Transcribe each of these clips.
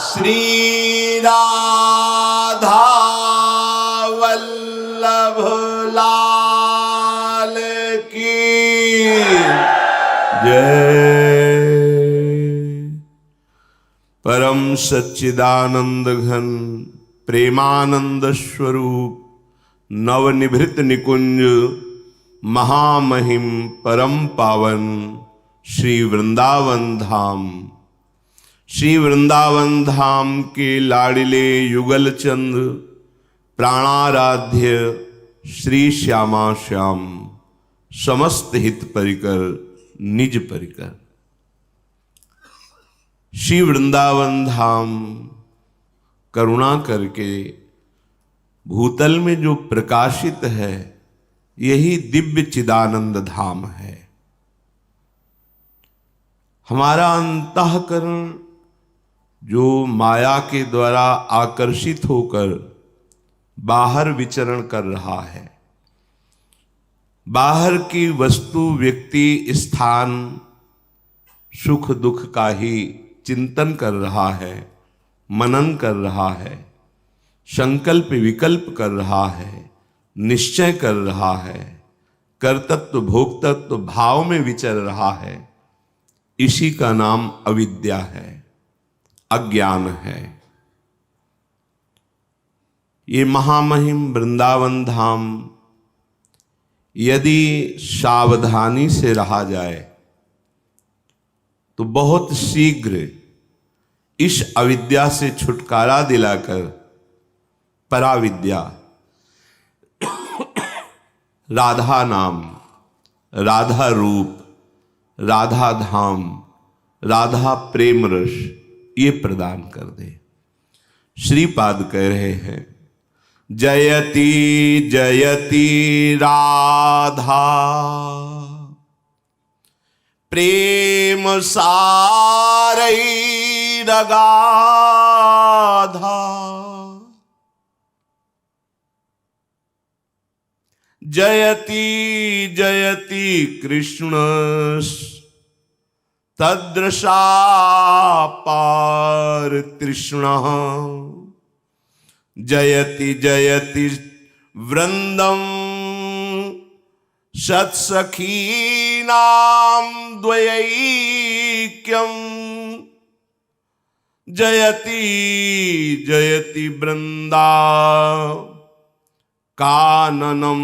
श्री राधा वल्लभ लाल की जय। परम सच्चिदानंद घन प्रेमानंद स्वरूप नवनिभृत निकुंज महामहिम परम पावन श्री वृंदावन धाम, श्री वृंदावन धाम के लाडिले युगल चंद प्राणाराध्य श्री श्यामा श्याम समस्त हित परिकर निज परिकर। श्री वृंदावन धाम करुणा करके भूतल में जो प्रकाशित है यही दिव्य चिदानंद धाम है। हमारा अंतःकरण जो माया के द्वारा आकर्षित होकर बाहर विचरण कर रहा है, बाहर की वस्तु व्यक्ति स्थान सुख दुख का ही चिंतन कर रहा है, मनन कर रहा है, संकल्प विकल्प कर रहा है, निश्चय कर रहा है, कर्तृत्व भोक्तृत्व भाव में विचर रहा है, इसी का नाम अविद्या है, अज्ञान है। ये महामहिम वृंदावन धाम यदि सावधानी से रहा जाए तो बहुत शीघ्र इस अविद्या से छुटकारा दिलाकर पराविद्या राधा नाम, राधा रूप, राधा धाम, राधा प्रेम रस ये प्रदान कर दे। श्रीपाद कह रहे हैं जयति जयति राधा प्रेम सारई रगाधा, जयति जयति कृष्ण तदृशा पार तृष्ण, जयति जयति वृंदम सत्सखीनां द्वयैक्यं, जयति जयति वृंदा काननम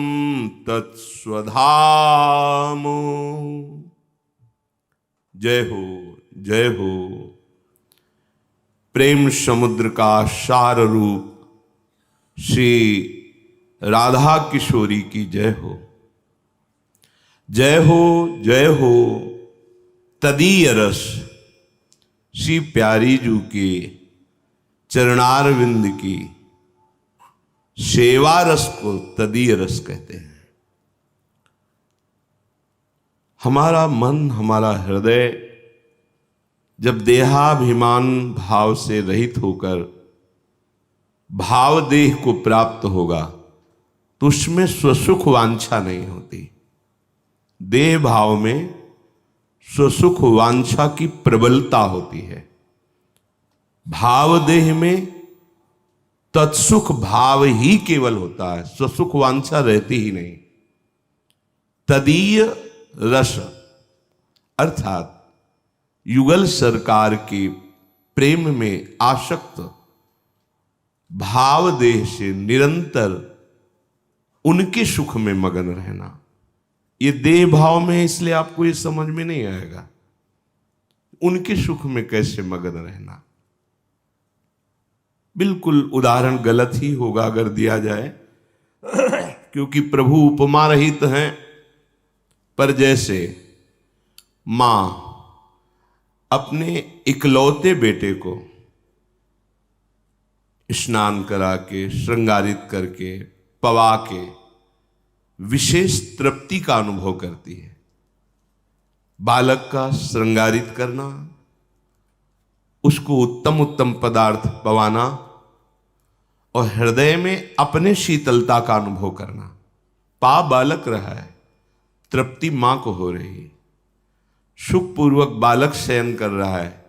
तत्स्वधाम। जय हो जय हो। प्रेम समुद्र का सार रूप श्री राधा किशोरी की जय हो। जय हो जय हो। तदीय रस श्री प्यारी जू के चरणारविंद की सेवा रस को तदीय रस कहते हैं। हमारा मन, हमारा हृदय जब देहाभिमान भाव से रहित होकर भाव देह को प्राप्त होगा तो उसमें स्वसुख वांछा नहीं होती। देह भाव में स्वसुख वांछा की प्रबलता होती है। भाव देह में तत्सुख भाव ही केवल होता है, स्वसुख वांछा रहती ही नहीं। तदीय रस अर्थात युगल सरकार के प्रेम में आसक्त भाव देह से निरंतर उनके सुख में मगन रहना। ये देह भाव में, इसलिए आपको ये समझ में नहीं आएगा उनके सुख में कैसे मगन रहना। बिल्कुल उदाहरण गलत ही होगा अगर दिया जाए क्योंकि प्रभु उपमा रहित हैं। पर जैसे मां अपने इकलौते बेटे को स्नान करा के, श्रृंगारित करके, पवा के विशेष तृप्ति का अनुभव करती है। बालक का श्रृंगारित करना, उसको उत्तम उत्तम पदार्थ पवाना और हृदय में अपने शीतलता का अनुभव करना। पा बालक रहा है, तृप्ति मां को हो रही है। सुखपूर्वक बालक शयन कर रहा है,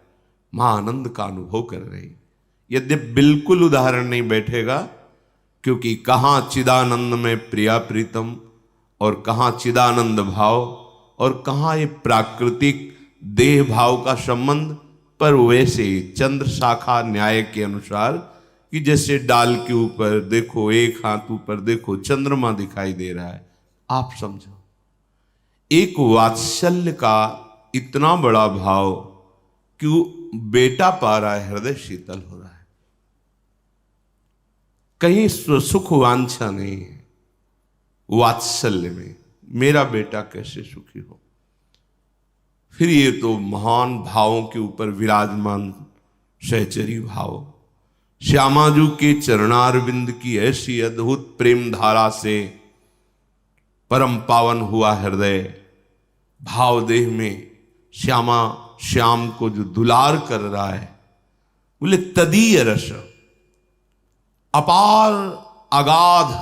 मां आनंद का अनुभव कर रही। यद्यपि बिल्कुल उदाहरण नहीं बैठेगा, क्योंकि कहाँ चिदानंद में प्रिया प्रीतम और कहाँ चिदानंद भाव और कहाँ ये प्राकृतिक देह भाव का संबंध। पर वैसे ही चंद्र शाखा न्याय के अनुसार कि जैसे डाल के ऊपर देखो, एक हाथ ऊपर देखो, चंद्रमा दिखाई दे रहा है, आप समझो एक वात्सल्य का इतना बड़ा भाव कि बेटा पा रहा है, हृदय शीतल हो रहा है, कहीं सुख वांछा नहीं है वात्सल्य में, मेरा बेटा कैसे सुखी हो। फिर ये तो महान भावों के ऊपर विराजमान सहचरी भाव, श्यामाजू के चरणारविंद की ऐसी अद्भुत प्रेम धारा से परम पावन हुआ हृदय, भाव देह में श्यामा श्याम को जो दुलार कर रहा है, बोले तदीय रस, अपार अगाध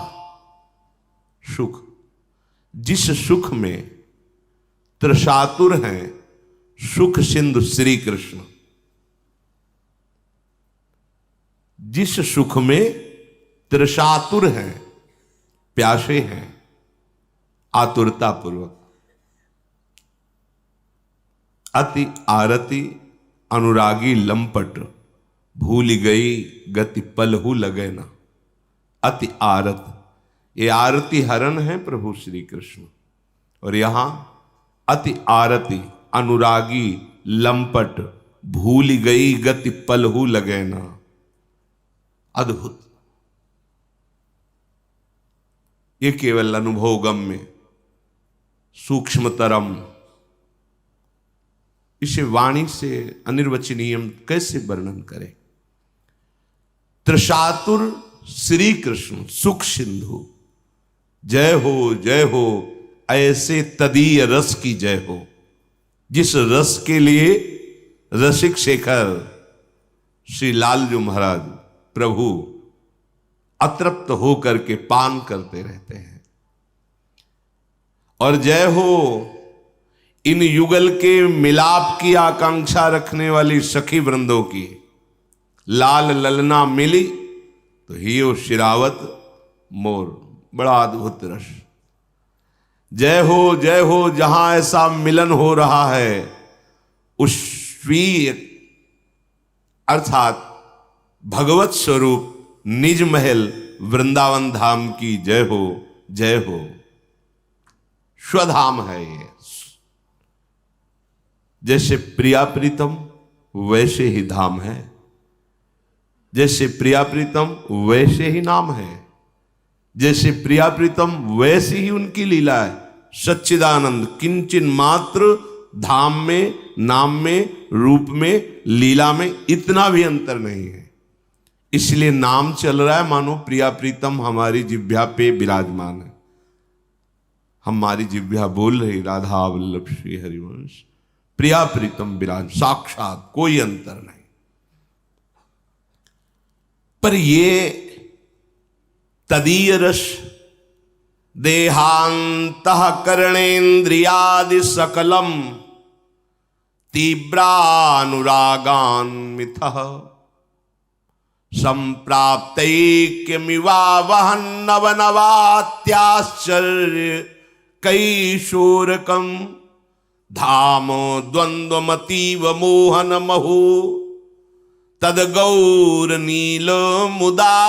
सुख, जिस सुख में त्रसातुर हैं सुख सिंधु श्री कृष्ण, जिस सुख में त्रसातुर हैं, प्यासे हैं आतुरता पूर्वक, अति आरती अनुरागी लंपट, भूल गई गति पलहू लगे ना। अति आरत, ये आरती हरण है प्रभु श्री कृष्ण, और यहां अति आरती अनुरागी लंपट, भूल गई गति पलहू लगे ना। अद्भुत, ये केवल अनुभव गम्य सूक्ष्मतरम, इसे वाणी से अनिर्वचनीय कैसे वर्णन करें। त्रसातुर श्री कृष्ण सुख सिंधु, जय हो ऐसे तदीय रस की जय हो, जिस रस के लिए रसिक शेखर श्री लालजू महाराज प्रभु अतृप्त होकर के पान करते रहते हैं। और जय हो इन युगल के मिलाप की आकांक्षा रखने वाली सखी वृंदों की, लाल ललना मिली तो हियो शिरावत मोर, बड़ा अद्भुत रस। जय हो जहां ऐसा मिलन हो रहा है, उस स्वीय अर्थात भगवत स्वरूप निज महल वृंदावन धाम की जय हो। स्वधाम है ये, जैसे प्रिया प्रीतम वैसे ही धाम है, जैसे प्रिया प्रीतम वैसे ही नाम है, जैसे प्रिया प्रीतम वैसी ही उनकी लीला है। सच्चिदानंद किंचन मात्र धाम में, नाम में, रूप में, लीला में इतना भी अंतर नहीं है। इसलिए नाम चल रहा है मानो प्रिया प्रीतम हमारी जिह्वा पे विराजमान है, हमारी जिह्वा बोल रही राधा वल्लभ श्री हरिवंश, प्रिया प्रीतम विराज, साक्षात कोई अंतर नहीं। पर ये तदीय रस देहांतः करणेन्द्रियादि सकलम तीव्रानुरागान्वितः संप्राप्तैक्यमिवावहन् नवनवात्याश्चर्य कैशोरकम् धाम द्वन्द्वमतीव मोहन महु तद्गौर नील मुदा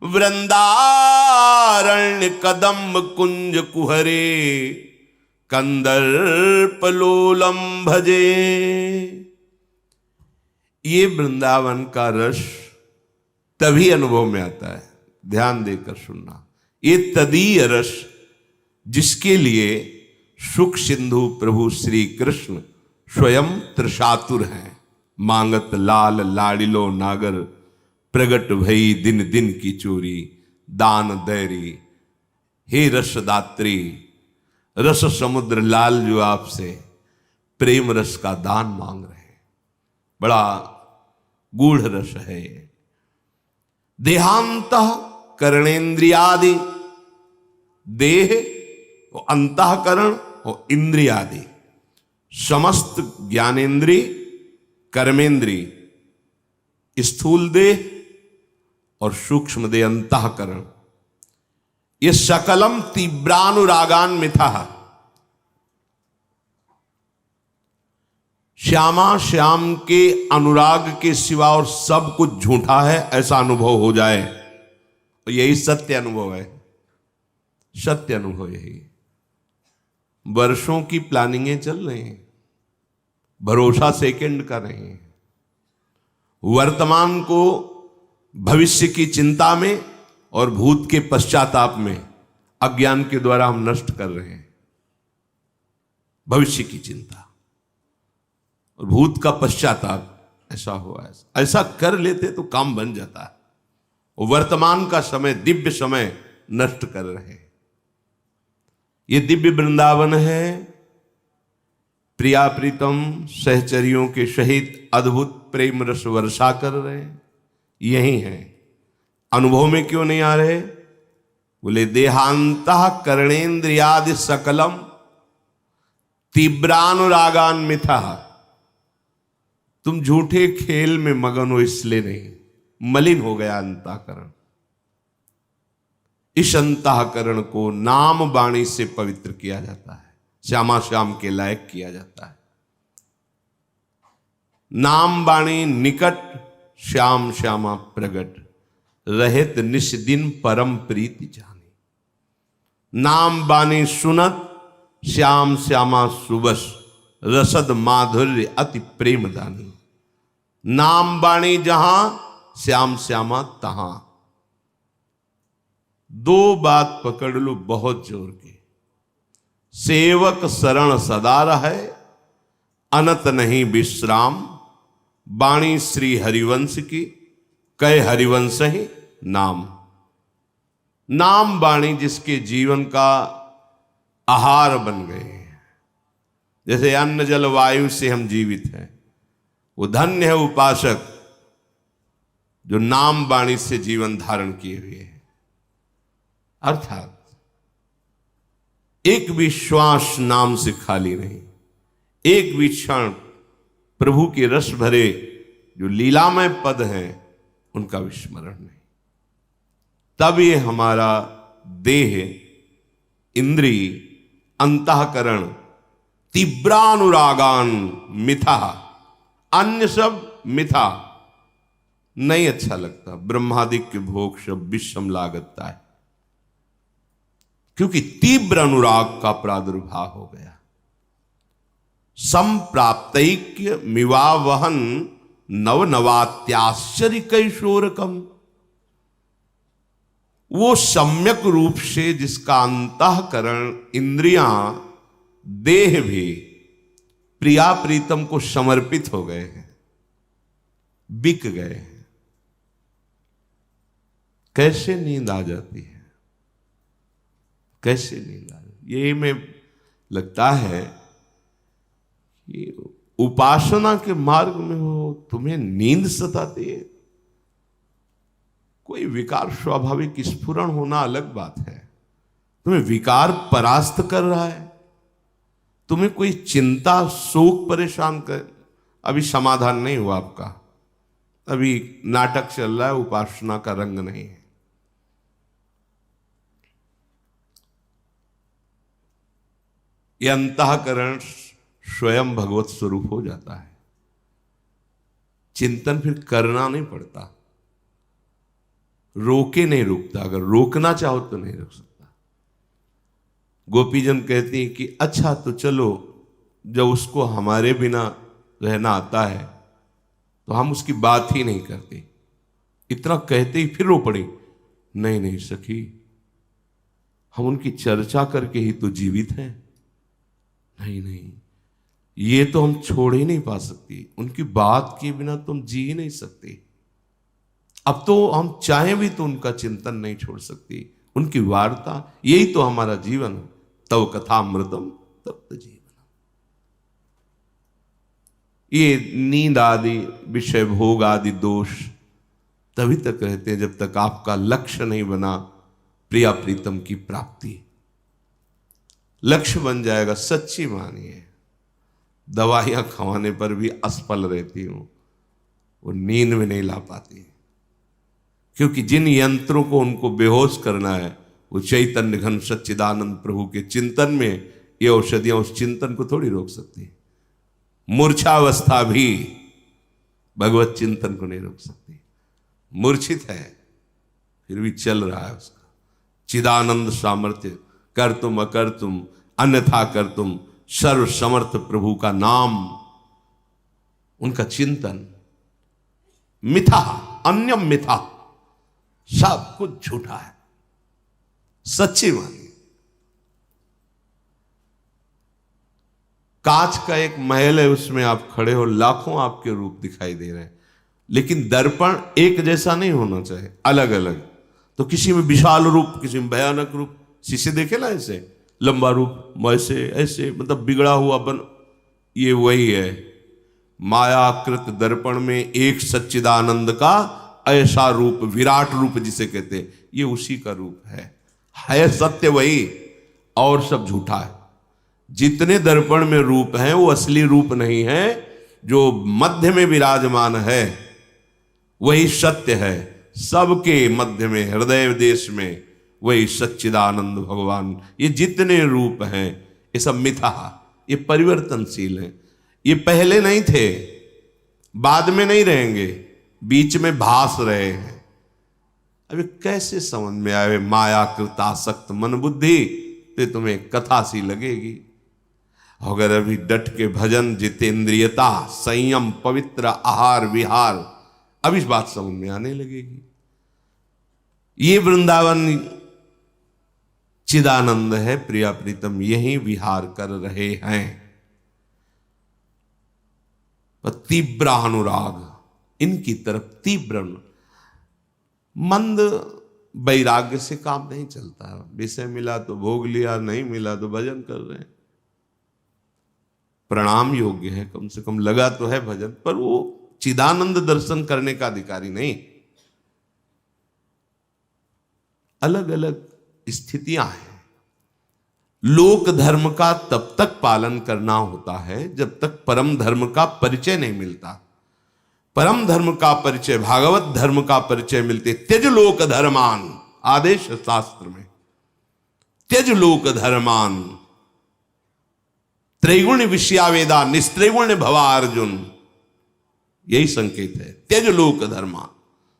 वृंदारण्य कदम्ब कुंज कुहरे कंदर्पलोलम भजे। ये वृंदावन का रस तभी अनुभव में आता है, ध्यान देकर सुनना। ये तदीय रस जिसके लिए सुख सिंधु प्रभु श्री कृष्ण स्वयं त्रसातुर हैं, मांगत लाल लाडिलो नागर प्रगट भई दिन दिन की चोरी दान दैरी। हे रसदात्री, रस समुद्र लाल जो आपसे प्रेम रस का दान मांग रहे हैं, बड़ा गूढ़ रस है ये। देहांत करणेन्द्रियादि, देह और अंतःकरण और इंद्रियादि, समस्त ज्ञानेन्द्रिय कर्मेंद्रिय स्थूल देह और सूक्ष्म देह अंतःकरण, ये सकलम तीव्रानुरागान मिथा। श्यामा श्याम के अनुराग के सिवा और सब कुछ झूठा है, ऐसा अनुभव हो जाए तो यही सत्य अनुभव है। सत्य अनुभव यही। वर्षों की प्लानिंगें चल रही हैं, भरोसा सेकंड का नहीं है। वर्तमान को भविष्य की चिंता में और भूत के पश्चाताप में अज्ञान के द्वारा हम नष्ट कर रहे हैं। भविष्य की चिंता और भूत का पश्चाताप, ऐसा हुआ, ऐसा कर लेते तो काम बन जाता है। वर्तमान का समय, दिव्य समय नष्ट कर रहे हैं। ये दिव्य वृंदावन है, प्रिया प्रीतम सहचरियों के सहित अद्भुत प्रेम रस वर्षा कर रहे हैं, यही है। अनुभव में क्यों नहीं आ रहे? बोले देहांतः करणेन्द्रियादि सकलम तीव्रानुरागान मिथा। तुम झूठे खेल में मगन हो, इसलिए नहीं, मलिन हो गया अंतःकरण। इस अंतःकरण को नाम वाणी से पवित्र किया जाता है, श्यामा श्याम के लायक किया जाता है। नाम वाणी निकट, श्याम श्यामा प्रगट, रहत निश दिन परम प्रीति जानी। नाम वाणी सुनत, श्याम श्यामा सुबस, रसद माधुर्य अति प्रेम दानी। नाम वाणी जहां, श्याम श्यामा तहां। दो बात पकड़ लो बहुत जोर के। सेवक शरण सदा रहे, अनत नहीं विश्राम। वाणी श्री हरिवंश की, कह हरिवंश ही नाम। नाम वाणी जिसके जीवन का आहार बन गए हैं, जैसे अन्न जल वायु से हम जीवित हैं, वो धन्य है उपासक जो नाम वाणी से जीवन धारण किए हुए हैं। अर्थात एक भी श्वास नाम से खाली नहीं, एक भी क्षण प्रभु के रस भरे जो लीलामय पद हैं उनका विस्मरण नहीं। तब ये हमारा देह, इंद्री, अंतःकरण तीव्रानुरागान मिथा, अन्य सब मिथा, नहीं अच्छा लगता। ब्रह्मादिक के भोग सब विषम लागता है, क्योंकि तीव्र अनुराग का प्रादुर्भाव हो गया। संप्राप्तैक्य मिवावहन नव नवात्याश्चर्य कैशोरकम। वो सम्यक रूप से जिसका अंतःकरण, इंद्रियां, देह भी प्रिया प्रीतम को समर्पित हो गए हैं, बिक गए हैं। कैसे नींद आ जाती है, कैसे नींद आ जाती? ये में लगता है कि उपासना के मार्ग में हो, तुम्हें नींद सताती है। कोई विकार स्वाभाविक स्फुरण होना अलग बात है, तुम्हें विकार परास्त कर रहा है, तुम्हें कोई चिंता शोक परेशान कर, अभी समाधान नहीं हुआ आपका, अभी नाटक चल रहा है, उपासना का रंग नहीं है। यह अंतःकरण स्वयं भगवत स्वरूप हो जाता है। चिंतन फिर करना नहीं पड़ता, रोके नहीं रुकता। अगर रोकना चाहो तो नहीं रुक सकता। गोपीजन कहती हैं कि अच्छा तो चलो, जब उसको हमारे बिना रहना आता है तो हम उसकी बात ही नहीं करते। इतना कहते ही फिर रो पड़ी, नहीं नहीं सखी, हम उनकी चर्चा करके ही तो जीवित हैं। नहीं नहीं, ये तो हम छोड़ ही नहीं पा सकती, उनकी बात के बिना तुम जी ही नहीं सकते। अब तो हम चाहें भी तो उनका चिंतन नहीं छोड़ सकती, उनकी वार्ता, यही तो हमारा जीवन। तव कथामृतम तप्त जीवन। ये नींद आदि विषय भोग आदि दोष तभी तक रहते हैं जब तक आपका लक्ष्य नहीं बना प्रिया प्रीतम की प्राप्ति। लक्ष्य बन जाएगा, सच्ची मानिए, दवाइयां खवाने पर भी असफल रहती हूं, वो नींद में नहीं ला पाती, क्योंकि जिन यंत्रों को उनको बेहोश करना है वो चैतन्य घन सच्चिदानंद प्रभु के चिंतन में ये औषधियां उस चिंतन को थोड़ी रोक सकती है। मूर्छावस्था भी भगवत चिंतन को नहीं रोक सकती। मूर्छित है फिर भी चल रहा है उसका चिदानंद सामर्थ्य, कर तुम अकर तुम अन्यथा कर तुम, सर्व समर्थ प्रभु का नाम, उनका चिंतन। मिथा अन्यम मिथा, सब कुछ झूठा है, सच्ची मानिए। कांच का एक महल है, उसमें आप खड़े हो, लाखों आपके रूप दिखाई दे रहे हैं, लेकिन दर्पण एक जैसा नहीं होना चाहिए, अलग अलग। तो किसी में विशाल रूप, किसी में भयानक रूप। शीशे देखे ना, ऐसे लंबा रूप, वैसे ऐसे, मतलब बिगड़ा हुआ बन। ये वही है, मायाकृत दर्पण में एक सच्चिदानंद का ऐसा रूप, विराट रूप जिसे कहते हैं, ये उसी का रूप है सत्य वही, और सब झूठा है। जितने दर्पण में रूप हैं वो असली रूप नहीं है, जो मध्य में विराजमान है वही सत्य है। सबके मध्य में, हृदय देश में वही सच्चिदानंद भगवान। ये जितने रूप हैं ये सब मिथा, ये परिवर्तनशील हैं। ये पहले नहीं थे, बाद में नहीं रहेंगे, बीच में भास रहे हैं। अभी कैसे समझ में आए माया कृतासक्त मन बुद्धि, तो तुम्हें कथा सी लगेगी। अगर अभी डट के भजन, जितेंद्रियता, संयम, पवित्र आहार विहार, अब इस बात समझ में आने लगेगी। ये वृंदावन चिदानंद है, प्रिया प्रीतम यही विहार कर रहे हैं। तीव्र अनुराग, इनकी तरफ तीव्र, मंद वैराग्य से काम नहीं चलता। विषय मिला तो भोग लिया, नहीं मिला तो भजन कर रहे हैं। प्रणाम योग्य है, कम से कम लगा तो है भजन, पर वो चिदानंद दर्शन करने का अधिकारी नहीं। अलग अलग स्थितियां हैं। लोक धर्म का तब तक पालन करना होता है जब तक परम धर्म का परिचय नहीं मिलता। परम धर्म का परिचय, भागवत धर्म का परिचय मिलते। त्यज लोक धर्मान, आदेश शास्त्र में, त्यज लोक धर्मान, त्रैगुण विषयावेदा निस्त्रैगुण्य भवा अर्जुन, यही संकेत है। त्यज लोक धर्मान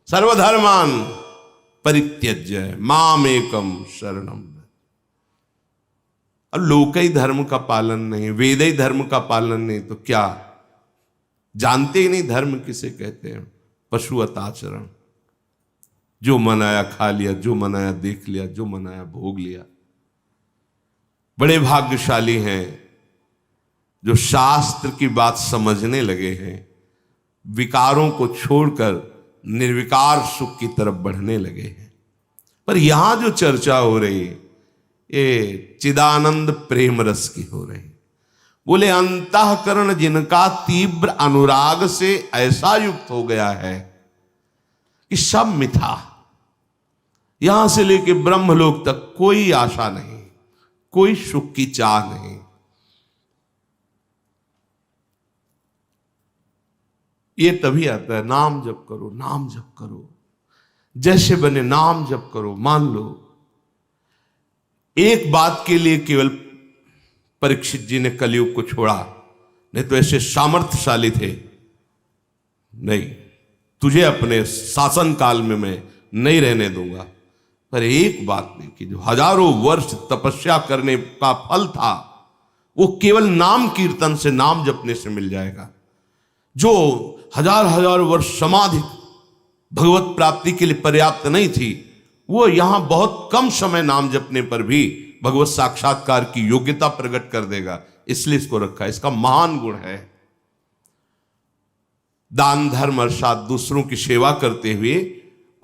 सर्वधर्मान परित्यज्य माम एकम शरणम। अब लोकई धर्म का पालन नहीं, वेदई धर्म का पालन नहीं, तो क्या जानते ही नहीं धर्म किसे कहते हैं। पशुवत आचरण, जो मनाया खा लिया, जो मनाया देख लिया, जो मनाया भोग लिया। बड़े भाग्यशाली हैं जो शास्त्र की बात समझने लगे हैं, विकारों को छोड़कर निर्विकार सुख की तरफ बढ़ने लगे हैं। पर यहां जो चर्चा हो रही है ये चिदानंद प्रेम रस की हो रही। बोले अंतःकरण जिनका तीव्र अनुराग से ऐसा युक्त हो गया है कि सब मिथा, यहां से लेके ब्रह्मलोक तक कोई आशा नहीं, कोई सुख की चाह नहीं। ये तभी आता है, नाम जप करो, नाम जप करो, जैसे बने नाम जप करो। मान लो एक बात के लिए केवल परीक्षित जी ने कलयुग को छोड़ा, नहीं तो ऐसे सामर्थ्यशाली थे। नहीं, तुझे अपने शासन काल में मैं नहीं रहने दूंगा। पर एक बात नहीं कि जो हजारों वर्ष तपस्या करने का फल था वो केवल नाम कीर्तन से, नाम जपने से मिल जाएगा। जो हजार हजार वर्ष समाधि भगवत प्राप्ति के लिए पर्याप्त नहीं थी, वो यहां बहुत कम समय नाम जपने पर भी भगवत साक्षात्कार की योग्यता प्रकट कर देगा। इसलिए इसको रखा है। इसका महान गुण है दान धर्म अर्थात दूसरों की सेवा करते हुए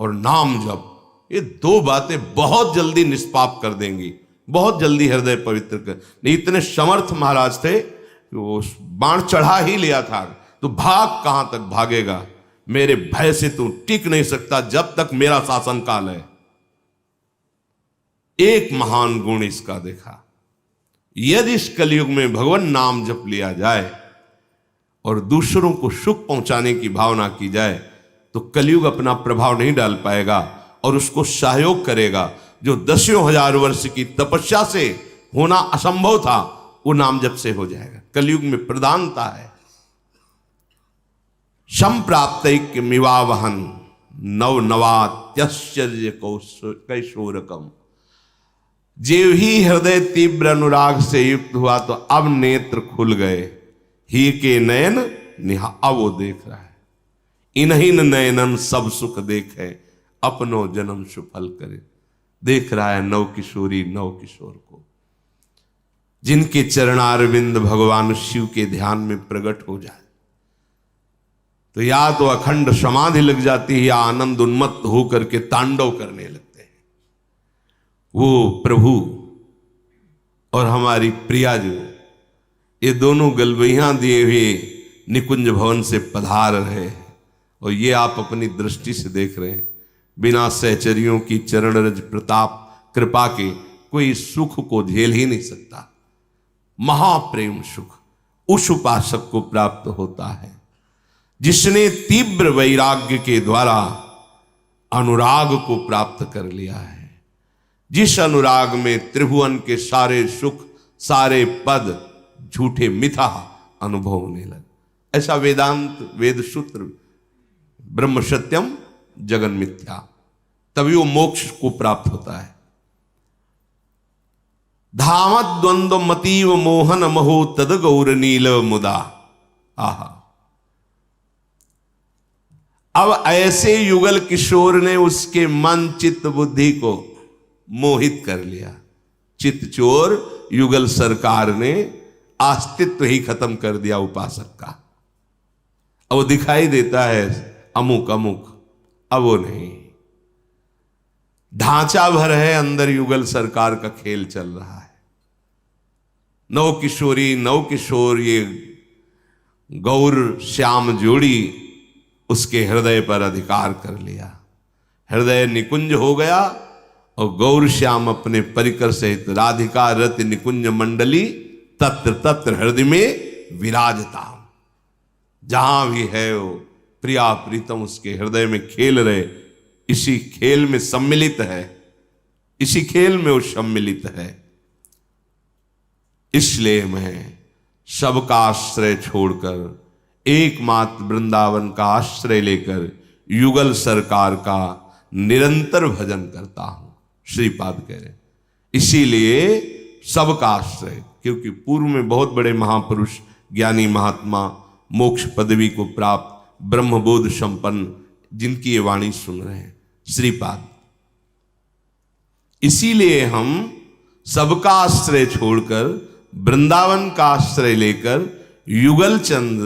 और नाम जप। ये दो बातें बहुत जल्दी निष्पाप कर देंगी, बहुत जल्दी हृदय पवित्र कर। नहीं, इतने समर्थ महाराज थे कि वो बाण चढ़ा ही लिया था, तो भाग कहां तक भागेगा, मेरे भय से तू टिक नहीं सकता जब तक मेरा शासन काल है। एक महान गुण इसका देखा, यदि इस कलयुग में भगवान नाम जप लिया जाए और दूसरों को सुख पहुंचाने की भावना की जाए तो कलयुग अपना प्रभाव नहीं डाल पाएगा और उसको सहयोग करेगा। जो दसियों हजार वर्ष की तपस्या से होना असंभव था वो नाम जप से हो जाएगा। कलयुग में प्रधानता है। संप्राप्त मिवावहन नव नवात्याश्चर्य कैशोरकम। जेव ही हृदय तीव्र अनुराग से युक्त हुआ तो अब नेत्र खुल गए, ही के नयन निहा। अब वो देख रहा है, इन्हीं नयनन सब सुख देखे, अपनो जन्म सुफल करे। देख रहा है नव किशोरी नव किशोर को, जिनके चरणारविंद भगवान शिव के ध्यान में प्रकट हो जाए तो या तो अखंड समाधि लग जाती है या आनंद उन्मत्त होकर के तांडव करने लगते हैं। वो प्रभु और हमारी प्रिया जो ये दोनों गलबैयां दिए हुए निकुंज भवन से पधार रहे हैं और ये आप अपनी दृष्टि से देख रहे हैं। बिना सहचरियों की चरण रज प्रताप कृपा के कोई सुख को झेल ही नहीं सकता। महाप्रेम सुख उस उपासक को प्राप्त होता है जिसने तीव्र वैराग्य के द्वारा अनुराग को प्राप्त कर लिया है, जिस अनुराग में त्रिभुवन के सारे सुख सारे पद झूठे मिथ्या अनुभव होने लगे। ऐसा वेदांत वेद सूत्र ब्रह्म सत्यम जगन मिथ्या, तभी वो मोक्ष को प्राप्त होता है। धामत द्वंद्व मतीव मोहन महो तद गौर नील मुदा। आहा, अब ऐसे युगल किशोर ने उसके मन चित्त बुद्धि को मोहित कर लिया। चित्त चोर युगल सरकार ने अस्तित्व ही खत्म कर दिया उपासक का। अब वो दिखाई देता है अमुक अमुक, अब वो नहीं, ढांचा भर है अंदर युगल सरकार का खेल चल रहा है। नव किशोरी नव किशोर ये गौर श्याम जोड़ी उसके हृदय पर अधिकार कर लिया। हृदय निकुंज हो गया और गौर श्याम अपने परिकर सहित राधिका रति निकुंज मंडली तत्र तत्र हृदय में विराजता। जहां भी है वो प्रिया प्रीतम उसके हृदय में खेल रहे, इसी खेल में सम्मिलित है, इसी खेल में वो सम्मिलित है। इसलिए मैं सबका आश्रय छोड़कर एकमात्र वृंदावन का आश्रय लेकर युगल सरकार का निरंतर भजन करता हूं। श्रीपाद कह रहे इसीलिए सबका आश्रय, क्योंकि पूर्व में बहुत बड़े महापुरुष ज्ञानी महात्मा मोक्ष पदवी को प्राप्त ब्रह्मबोध संपन्न जिनकी ये वाणी सुन रहे हैं श्रीपाद। इसीलिए हम सबका आश्रय छोड़कर वृंदावन का आश्रय लेकर युगल चंद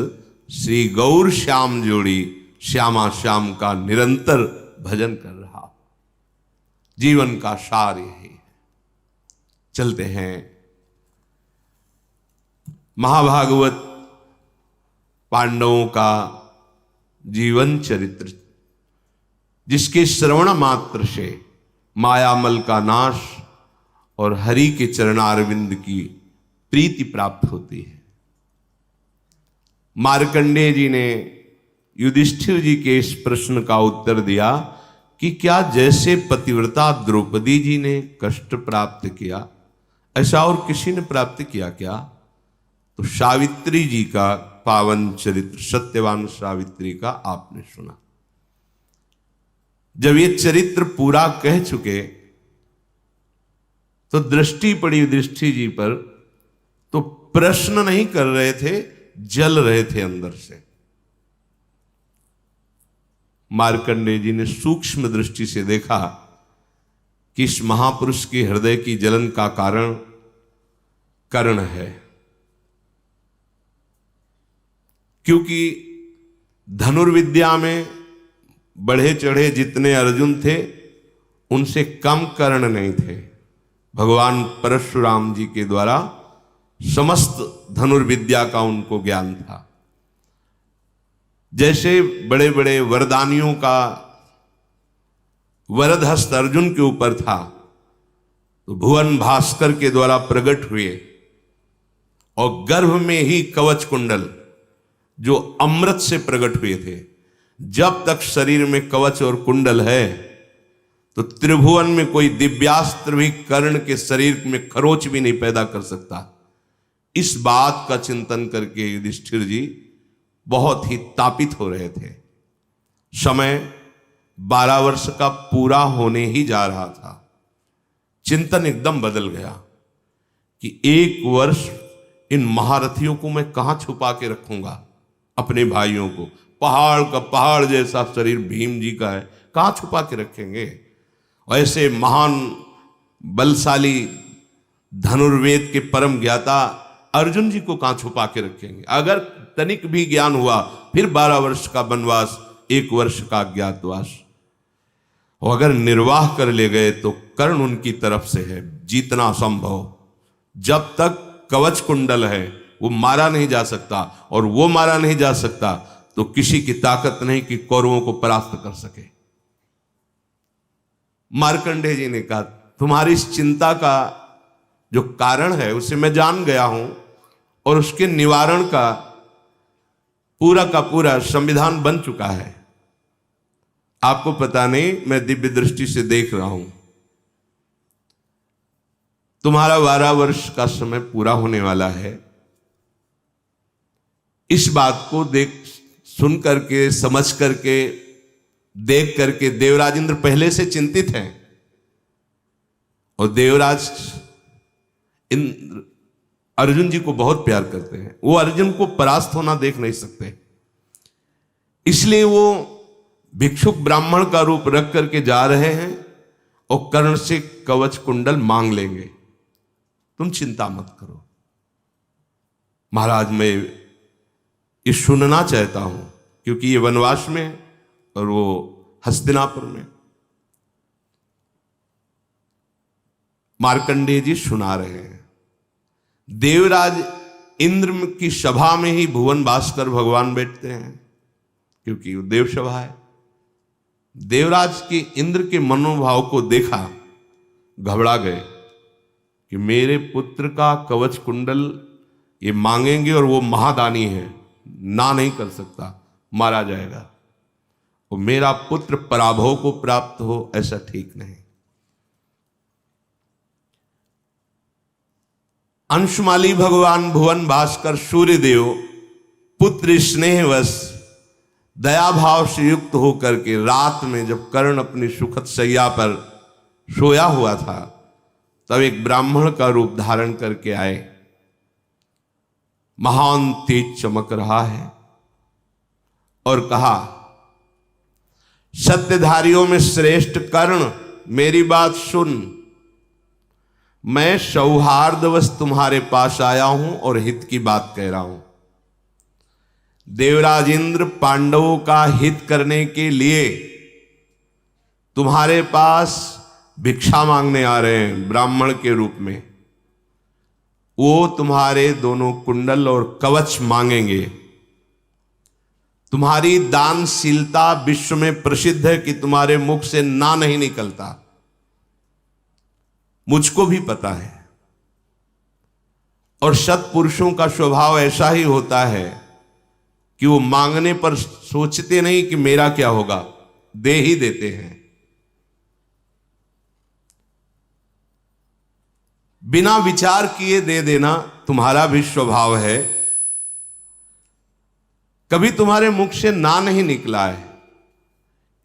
श्री गौर श्याम जोड़ी श्यामा श्याम का निरंतर भजन कर रहा। जीवन का सार यही है। चलते हैं महाभागवत पांडवों का जीवन चरित्र, जिसके श्रवण मात्र से मायामल का नाश और हरि के चरणारविंद की प्रीति प्राप्त होती है। मार्कंडेय जी ने युधिष्ठिर जी के इस प्रश्न का उत्तर दिया कि क्या जैसे पतिव्रता द्रौपदी जी ने कष्ट प्राप्त किया ऐसा और किसी ने प्राप्त किया क्या? तो सावित्री जी का पावन चरित्र सत्यवान सावित्री का आपने सुना। जब ये चरित्र पूरा कह चुके तो दृष्टि पड़ी युधिष्ठिर जी पर, तो प्रश्न नहीं कर रहे थे, जल रहे थे अंदर से। मार्कंडेय जी ने सूक्ष्म दृष्टि से देखा कि इस महापुरुष के हृदय की जलन का कारण कर्ण है, क्योंकि धनुर्विद्या में बढ़े चढ़े जितने अर्जुन थे उनसे कम कर्ण नहीं थे। भगवान परशुराम जी के द्वारा समस्त धनुर्विद्या का उनको ज्ञान था। जैसे बड़े बड़े वरदानियों का वरद हस्त अर्जुन के ऊपर था, तो भुवन भास्कर के द्वारा प्रकट हुए और गर्भ में ही कवच कुंडल, जो अमृत से प्रकट हुए थे। जब तक शरीर में कवच और कुंडल है तो त्रिभुवन में कोई दिव्यास्त्र भी कर्ण के शरीर में खरोच भी नहीं पैदा कर सकता। इस बात का चिंतन करके युधिष्ठिर जी बहुत ही तापित हो रहे थे। समय 12 वर्ष का पूरा होने ही जा रहा था। चिंतन एकदम बदल गया कि 1 वर्ष इन महारथियों को मैं कहां छुपा के रखूंगा, अपने भाइयों को। पहाड़ का पहाड़ जैसा शरीर भीम जी का है, कहां छुपा के रखेंगे। ऐसे महान बलशाली धनुर्वेद के परम ज्ञाता अर्जुन जी को कहां छुपा के रखेंगे। अगर तनिक भी ज्ञान हुआ फिर 12 वर्ष का वनवास, 1 वर्ष का अज्ञातवास। और अगर निर्वाह कर ले गए तो कर्ण उनकी तरफ से है, जीतना असंभव। जब तक कवच कुंडल है वो मारा नहीं जा सकता, और वो मारा नहीं जा सकता तो किसी की ताकत नहीं कि कौरवों को परास्त कर सके। मार्कंडेय जी ने कहा तुम्हारी इस चिंता का जो कारण है उसे मैं जान गया हूं, और उसके निवारण का पूरा संविधान बन चुका है। आपको पता नहीं, मैं दिव्य दृष्टि से देख रहा हूं। तुम्हारा 12 वर्ष का समय पूरा होने वाला है। इस बात को सुन करके, समझ करके, देख करके देवराज इंद्र पहले से चिंतित हैं। और देवराज इंद्र अर्जुन जी को बहुत प्यार करते हैं। वो अर्जुन को परास्त होना देख नहीं सकते, इसलिए वो भिक्षुक ब्राह्मण का रूप रख करके जा रहे हैं और कर्ण से कवच कुंडल मांग लेंगे। तुम चिंता मत करो महाराज, मैं ये सुनना चाहता हूं, क्योंकि ये वनवास में है और वो हस्तिनापुर में। मार्कंडेय जी सुना रहे हैं। देवराज इंद्र की सभा में ही भुवन भास्कर भगवान बैठते हैं, क्योंकि वो देव सभा है। देवराज के इंद्र के मनोभाव को देखा, घबरा गए कि मेरे पुत्र का कवच कुंडल ये मांगेंगे और वो महादानी है, ना नहीं कर सकता, मारा जाएगा। और मेरा पुत्र पराभव को प्राप्त हो, ऐसा ठीक नहीं। अंशुमाली भगवान भुवन भास्कर सूर्यदेव पुत्र स्नेहवश दया भाव से युक्त होकर के रात में जब कर्ण अपनी सुखद शैया पर सोया हुआ था, तब एक ब्राह्मण का रूप धारण करके आए। महान तेज चमक रहा है और कहा, सत्यधारियों में श्रेष्ठ कर्ण, मेरी बात सुन। मैं सौहार्दवश तुम्हारे पास आया हूं और हित की बात कह रहा हूं। देवराज इंद्र पांडवों का हित करने के लिए तुम्हारे पास भिक्षा मांगने आ रहे हैं ब्राह्मण के रूप में। वो तुम्हारे दोनों कुंडल और कवच मांगेंगे। तुम्हारी दानशीलता विश्व में प्रसिद्ध है कि तुम्हारे मुख से ना नहीं निकलता, मुझको भी पता है। और सत्पुरुषों का स्वभाव ऐसा ही होता है कि वो मांगने पर सोचते नहीं कि मेरा क्या होगा, दे ही देते हैं। बिना विचार किए दे देना तुम्हारा भी स्वभाव है। कभी तुम्हारे मुख से ना नहीं निकला है।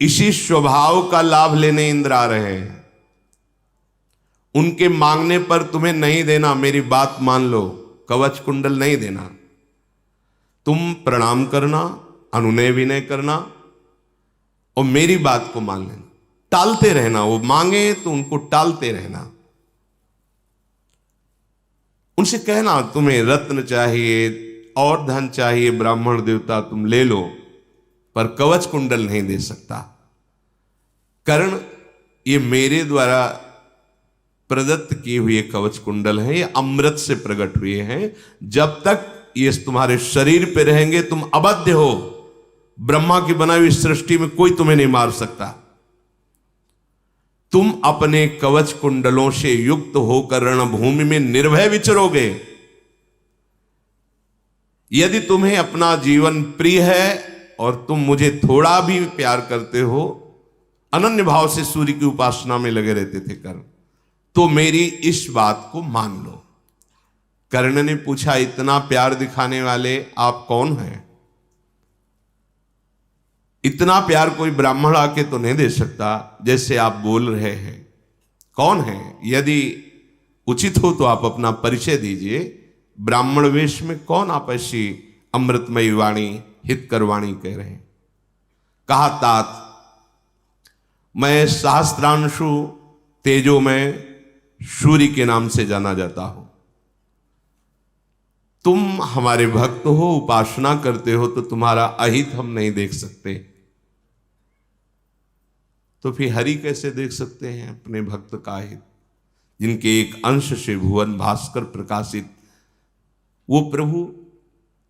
इसी स्वभाव का लाभ लेने इंद्र आ रहे हैं। उनके मांगने पर तुम्हें नहीं देना, मेरी बात मान लो, कवच कुंडल नहीं देना। तुम प्रणाम करना, अनुनय विनय करना और मेरी बात को मान लेना। टालते रहना, वो मांगे तो उनको टालते रहना। उनसे कहना तुम्हें रत्न चाहिए और धन चाहिए, ब्राह्मण देवता तुम ले लो, पर कवच कुंडल नहीं दे सकता। कर्ण, ये मेरे द्वारा प्रदत्त किए हुए कवच कुंडल हैं, ये अमृत से प्रकट हुए हैं। जब तक ये तुम्हारे शरीर पे रहेंगे तुम अबध्य हो। ब्रह्मा की बनाई हुई सृष्टि में कोई तुम्हें नहीं मार सकता। तुम अपने कवच कुंडलों से युक्त होकर रणभूमि में निर्भय विचरोगे। यदि तुम्हें अपना जीवन प्रिय है और तुम मुझे थोड़ा भी प्यार करते हो, अनन्य भाव से सूर्य की उपासना में लगे रहते थे कर्ण, तो मेरी इस बात को मान लो। कर्ण ने पूछा, इतना प्यार दिखाने वाले आप कौन हैं? इतना प्यार कोई ब्राह्मण आके तो नहीं दे सकता जैसे आप बोल रहे हैं। कौन है? यदि उचित हो तो आप अपना परिचय दीजिए। ब्राह्मण वेश में कौन आप ऐसी अमृतमयी वाणी, हितकर वाणी कह रहे हैं? कहा, तात मैं सहस्त्रांशु तेजो में सूर्य के नाम से जाना जाता हूं। तुम हमारे भक्त हो, उपासना करते हो, तो तुम्हारा अहित हम नहीं देख सकते, तो फिर हरि कैसे देख सकते हैं अपने भक्त का हित? जिनके एक अंश से भुवन भास्कर प्रकाशित वो प्रभु।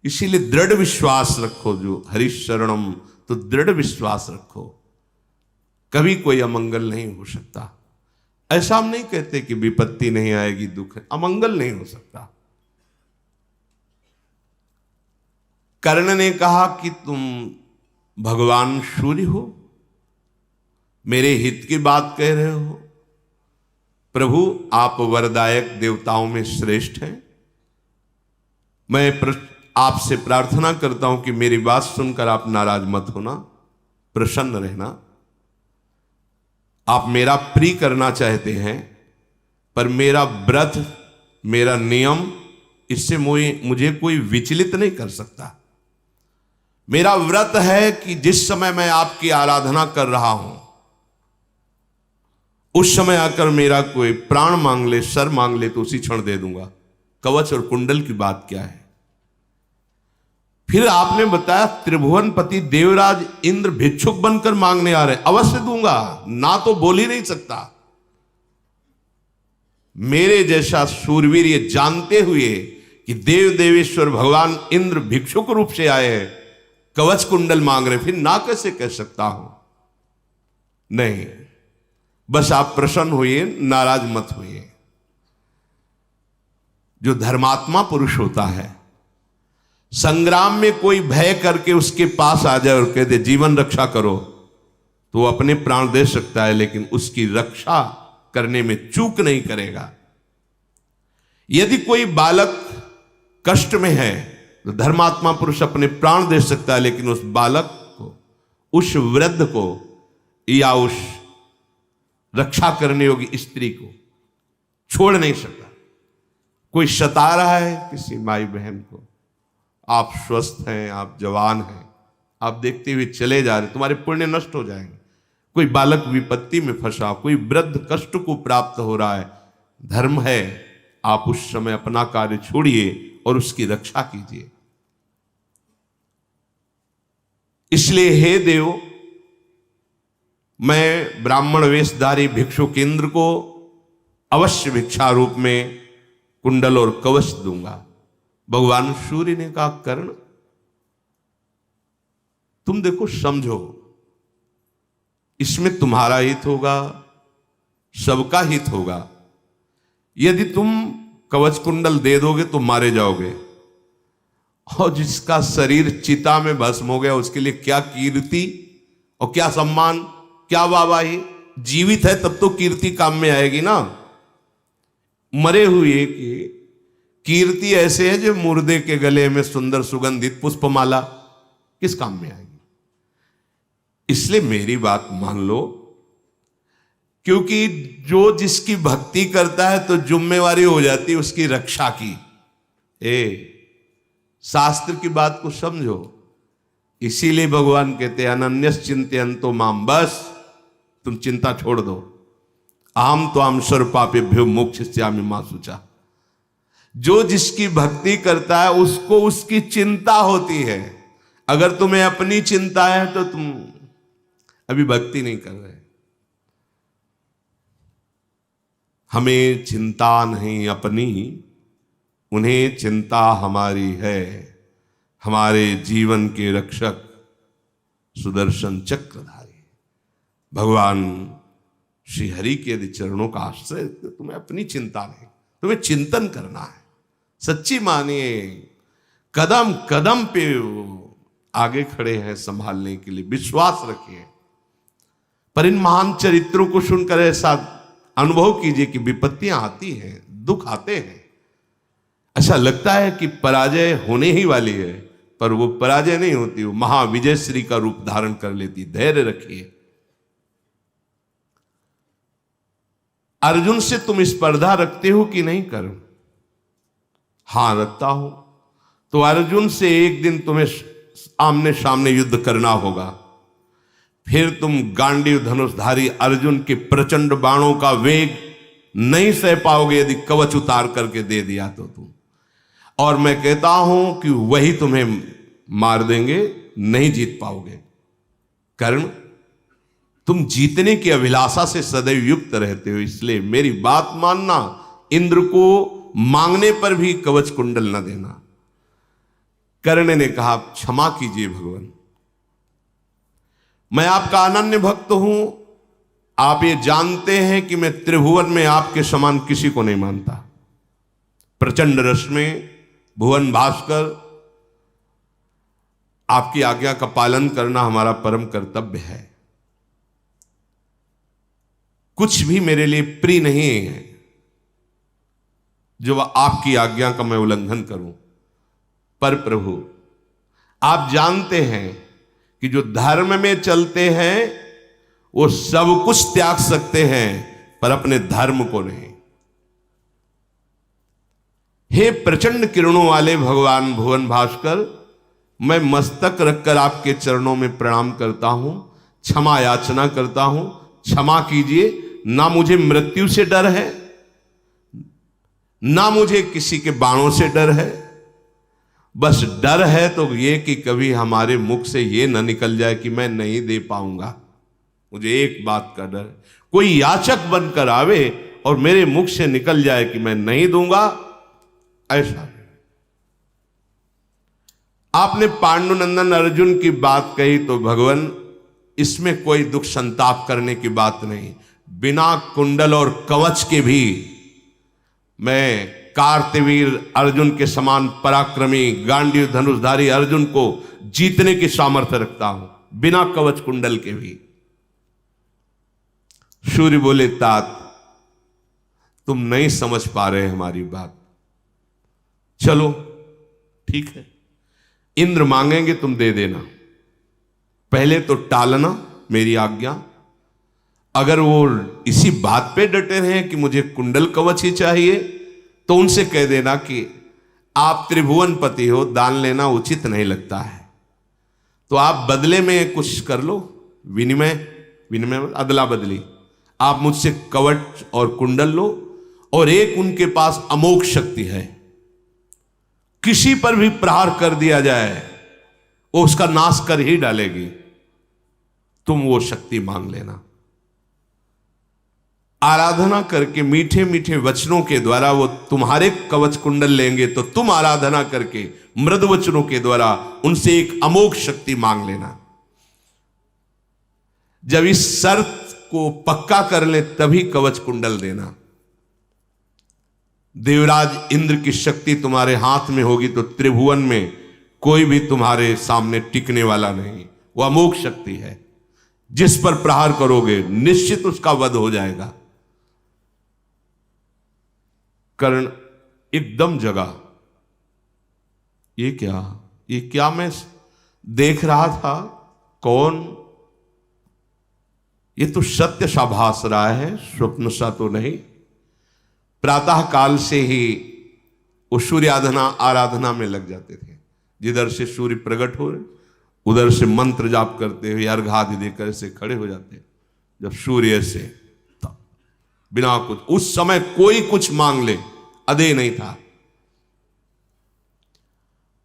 इसीलिए दृढ़ विश्वास रखो, जो हरि शरणम, तो दृढ़ विश्वास रखो, कभी कोई अमंगल नहीं हो सकता। ऐसा हम नहीं कहते कि विपत्ति नहीं आएगी, दुख, अमंगल नहीं हो सकता। कर्ण ने कहा कि तुम भगवान सूर्य हो, मेरे हित की बात कह रहे हो। प्रभु आप वरदायक देवताओं में श्रेष्ठ हैं। मैं आपसे प्रार्थना करता हूं कि मेरी बात सुनकर आप नाराज मत होना, प्रसन्न रहना। आप मेरा प्रिय करना चाहते हैं, पर मेरा व्रत, मेरा नियम, इससे मुझे कोई विचलित नहीं कर सकता। मेरा व्रत है कि जिस समय मैं आपकी आराधना कर रहा हूं, उस समय आकर मेरा कोई प्राण मांग ले, सर मांग ले, तो उसी क्षण दे दूंगा। कवच और कुंडल की बात क्या है? फिर आपने बताया त्रिभुवनपति देवराज इंद्र भिक्षुक बनकर मांगने आ रहे, अवश्य दूंगा, ना तो बोल ही नहीं सकता। मेरे जैसा सूरवीर ये जानते हुए कि देव देवेश्वर भगवान इंद्र भिक्षुक रूप से आए हैं, कवच कुंडल मांग रहे, फिर ना कैसे कह सकता हूं? नहीं, बस आप प्रसन्न होइए, नाराज मत होइए। जो धर्मात्मा पुरुष होता है, संग्राम में कोई भय करके उसके पास आ जाए और कह दे जीवन रक्षा करो, तो वो अपने प्राण दे सकता है, लेकिन उसकी रक्षा करने में चूक नहीं करेगा। यदि कोई बालक कष्ट में है, तो धर्मात्मा पुरुष अपने प्राण दे सकता है, लेकिन उस बालक को, उस वृद्ध को, या उस रक्षा करने योग्य स्त्री को छोड़ नहीं सकता। कोई सता रहा है किसी माई बहन को, आप स्वस्थ हैं, आप जवान हैं, आप देखते हुए चले जा रहे, तुम्हारे पुण्य नष्ट हो जाएंगे। कोई बालक विपत्ति में फंसा, कोई वृद्ध कष्ट को प्राप्त हो रहा है, धर्म है आप उस समय अपना कार्य छोड़िए और उसकी रक्षा कीजिए। इसलिए हे देव, मैं ब्राह्मण वेशधारी भिक्षुक इंद्र को अवश्य भिक्षा रूप में कुंडल और कवच दूंगा। भगवान सूर्य ने कहा, कर्ण तुम देखो, समझो, इसमें तुम्हारा हित होगा, सबका हित होगा। यदि तुम कवच कुंडल दे दोगे तो मारे जाओगे, और जिसका शरीर चिता में भस्म हो गया उसके लिए क्या कीर्ति और क्या सम्मान, क्या वाहवाही। जीवित है तब तो कीर्ति काम में आएगी ना। मरे हुए की कीर्ति ऐसे है जो मुर्दे के गले में सुंदर सुगंधित पुष्पमाला, किस काम में आएगी? इसलिए मेरी बात मान लो, क्योंकि जो जिसकी भक्ति करता है तो जिम्मेवारी हो जाती है उसकी रक्षा की। शास्त्र की बात को समझो। इसीलिए भगवान कहते हैं अनन्यस चिंतयन्तो माम, बस तुम चिंता छोड़ दो। आम तो आम सर्वपापेभ्यो मोक्षयिष्यामि मा शुचा। जो जिसकी भक्ति करता है उसको उसकी चिंता होती है। अगर तुम्हें अपनी चिंता है तो तुम अभी भक्ति नहीं कर रहे। हमें चिंता नहीं अपनी, उन्हें चिंता हमारी है। हमारे जीवन के रक्षक सुदर्शन चक्रधारी भगवान श्री हरि के यदि चरणों का आश्रय, तो तुम्हें अपनी चिंता नहीं, तुम्हें चिंतन करना है। सच्ची मानिए, कदम कदम पे आगे खड़े हैं संभालने के लिए, विश्वास रखिए। पर इन महान चरित्रों को सुनकर ऐसा अनुभव कीजिए कि विपत्तियां आती हैं, दुख आते हैं, ऐसा लगता है कि पराजय होने ही वाली है, पर वो पराजय नहीं होती, वो महाविजय श्री का रूप धारण कर लेती। धैर्य रखिए। अर्जुन से तुम स्पर्धा रखते हो कि नहीं करो? हां, रखता हो। तो अर्जुन से एक दिन तुम्हें आमने सामने युद्ध करना होगा। फिर तुम गांडीव धनुषधारी अर्जुन के प्रचंड बाणों का वेग नहीं सह पाओगे यदि कवच उतार करके दे दिया तो तुम। और मैं कहता हूं कि वही तुम्हें मार देंगे, नहीं जीत पाओगे। कारण तुम जीतने की अभिलाषा से सदैव युक्त रहते हो, इसलिए मेरी बात मानना। इंद्र को मांगने पर भी कवच कुंडल न देना। कर्ण ने कहा, क्षमा कीजिए भगवान, मैं आपका अनन्य भक्त हूं। आप ये जानते हैं कि मैं त्रिभुवन में आपके समान किसी को नहीं मानता। प्रचंड रस में भुवन भास्कर, आपकी आज्ञा का पालन करना हमारा परम कर्तव्य है। कुछ भी मेरे लिए प्रिय नहीं है जो आपकी आज्ञा का मैं उल्लंघन करूं। पर प्रभु, आप जानते हैं कि जो धर्म में चलते हैं वो सब कुछ त्याग सकते हैं, पर अपने धर्म को नहीं। हे प्रचंड किरणों वाले भगवान भुवन भास्कर, मैं मस्तक रखकर आपके चरणों में प्रणाम करता हूं, क्षमा याचना करता हूं। क्षमा कीजिए। ना मुझे मृत्यु से डर है, ना मुझे किसी के बाणों से डर है। बस डर है तो ये कि कभी हमारे मुख से ये न निकल जाए कि मैं नहीं दे पाऊंगा। मुझे एक बात का डर, कोई याचक बनकर आवे और मेरे मुख से निकल जाए कि मैं नहीं दूंगा, ऐसा। आपने पांडुनंदन अर्जुन की बात कही तो भगवान, इसमें कोई दुख संताप करने की बात नहीं। बिना कुंडल और कवच के भी मैं कार्तवीर अर्जुन के समान पराक्रमी गांडीव धनुषधारी अर्जुन को जीतने की सामर्थ्य रखता हूं, बिना कवच कुंडल के भी। सूर्य बोले, तात तुम नहीं समझ पा रहे हमारी बात। चलो ठीक है, इंद्र मांगेंगे तुम दे देना, पहले तो टालना मेरी आज्ञा। अगर वो इसी बात पे डटे हैं कि मुझे कुंडल कवच ही चाहिए, तो उनसे कह देना कि आप त्रिभुवन पति हो, दान लेना उचित नहीं लगता है, तो आप बदले में कुछ कर लो, विनिमय अदला बदली। आप मुझसे कवच और कुंडल लो, और एक उनके पास अमोघ शक्ति है, किसी पर भी प्रहार कर दिया जाए वो उसका नाश कर ही डालेगी। तुम वो शक्ति मांग लेना। आराधना करके मीठे मीठे वचनों के द्वारा वो तुम्हारे कवच कुंडल लेंगे, तो तुम आराधना करके मृद वचनों के द्वारा उनसे एक अमोघ शक्ति मांग लेना। जब इस शर्त को पक्का कर ले तभी कवच कुंडल देना। देवराज इंद्र की शक्ति तुम्हारे हाथ में होगी तो त्रिभुवन में कोई भी तुम्हारे सामने टिकने वाला नहीं। वो अमोघ शक्ति है, जिस पर प्रहार करोगे निश्चित उसका वध हो जाएगा। कर्ण एकदम जगा। ये क्या मैं देख रहा था? कौन? ये तो सत्य सा भास रहा है, स्वप्न सा तो नहीं। प्रातः काल से ही वो सूर्य आराधना में लग जाते थे। जिधर से सूर्य प्रकट हो उधर से मंत्र जाप करते हुए अर्घादि देकर से खड़े हो जाते। जब सूर्य से बिना कुछ, उस समय कोई कुछ मांग ले अदे नहीं था।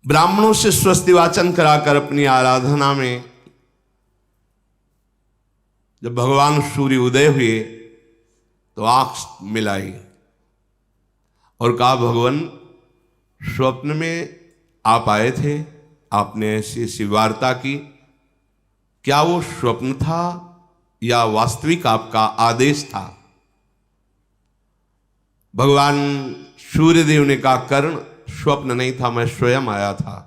ब्राह्मणों से स्वस्ति वाचन कराकर अपनी आराधना में जब भगवान सूर्य उदय हुए तो आंख मिलाई और कहा, भगवान स्वप्न में आप आए थे, आपने ऐसी ऐसी वार्ता की, क्या वो स्वप्न था या वास्तविक आपका आदेश था? भगवान सूर्यदेव ने कहा, कर्ण स्वप्न नहीं था, मैं स्वयं आया था।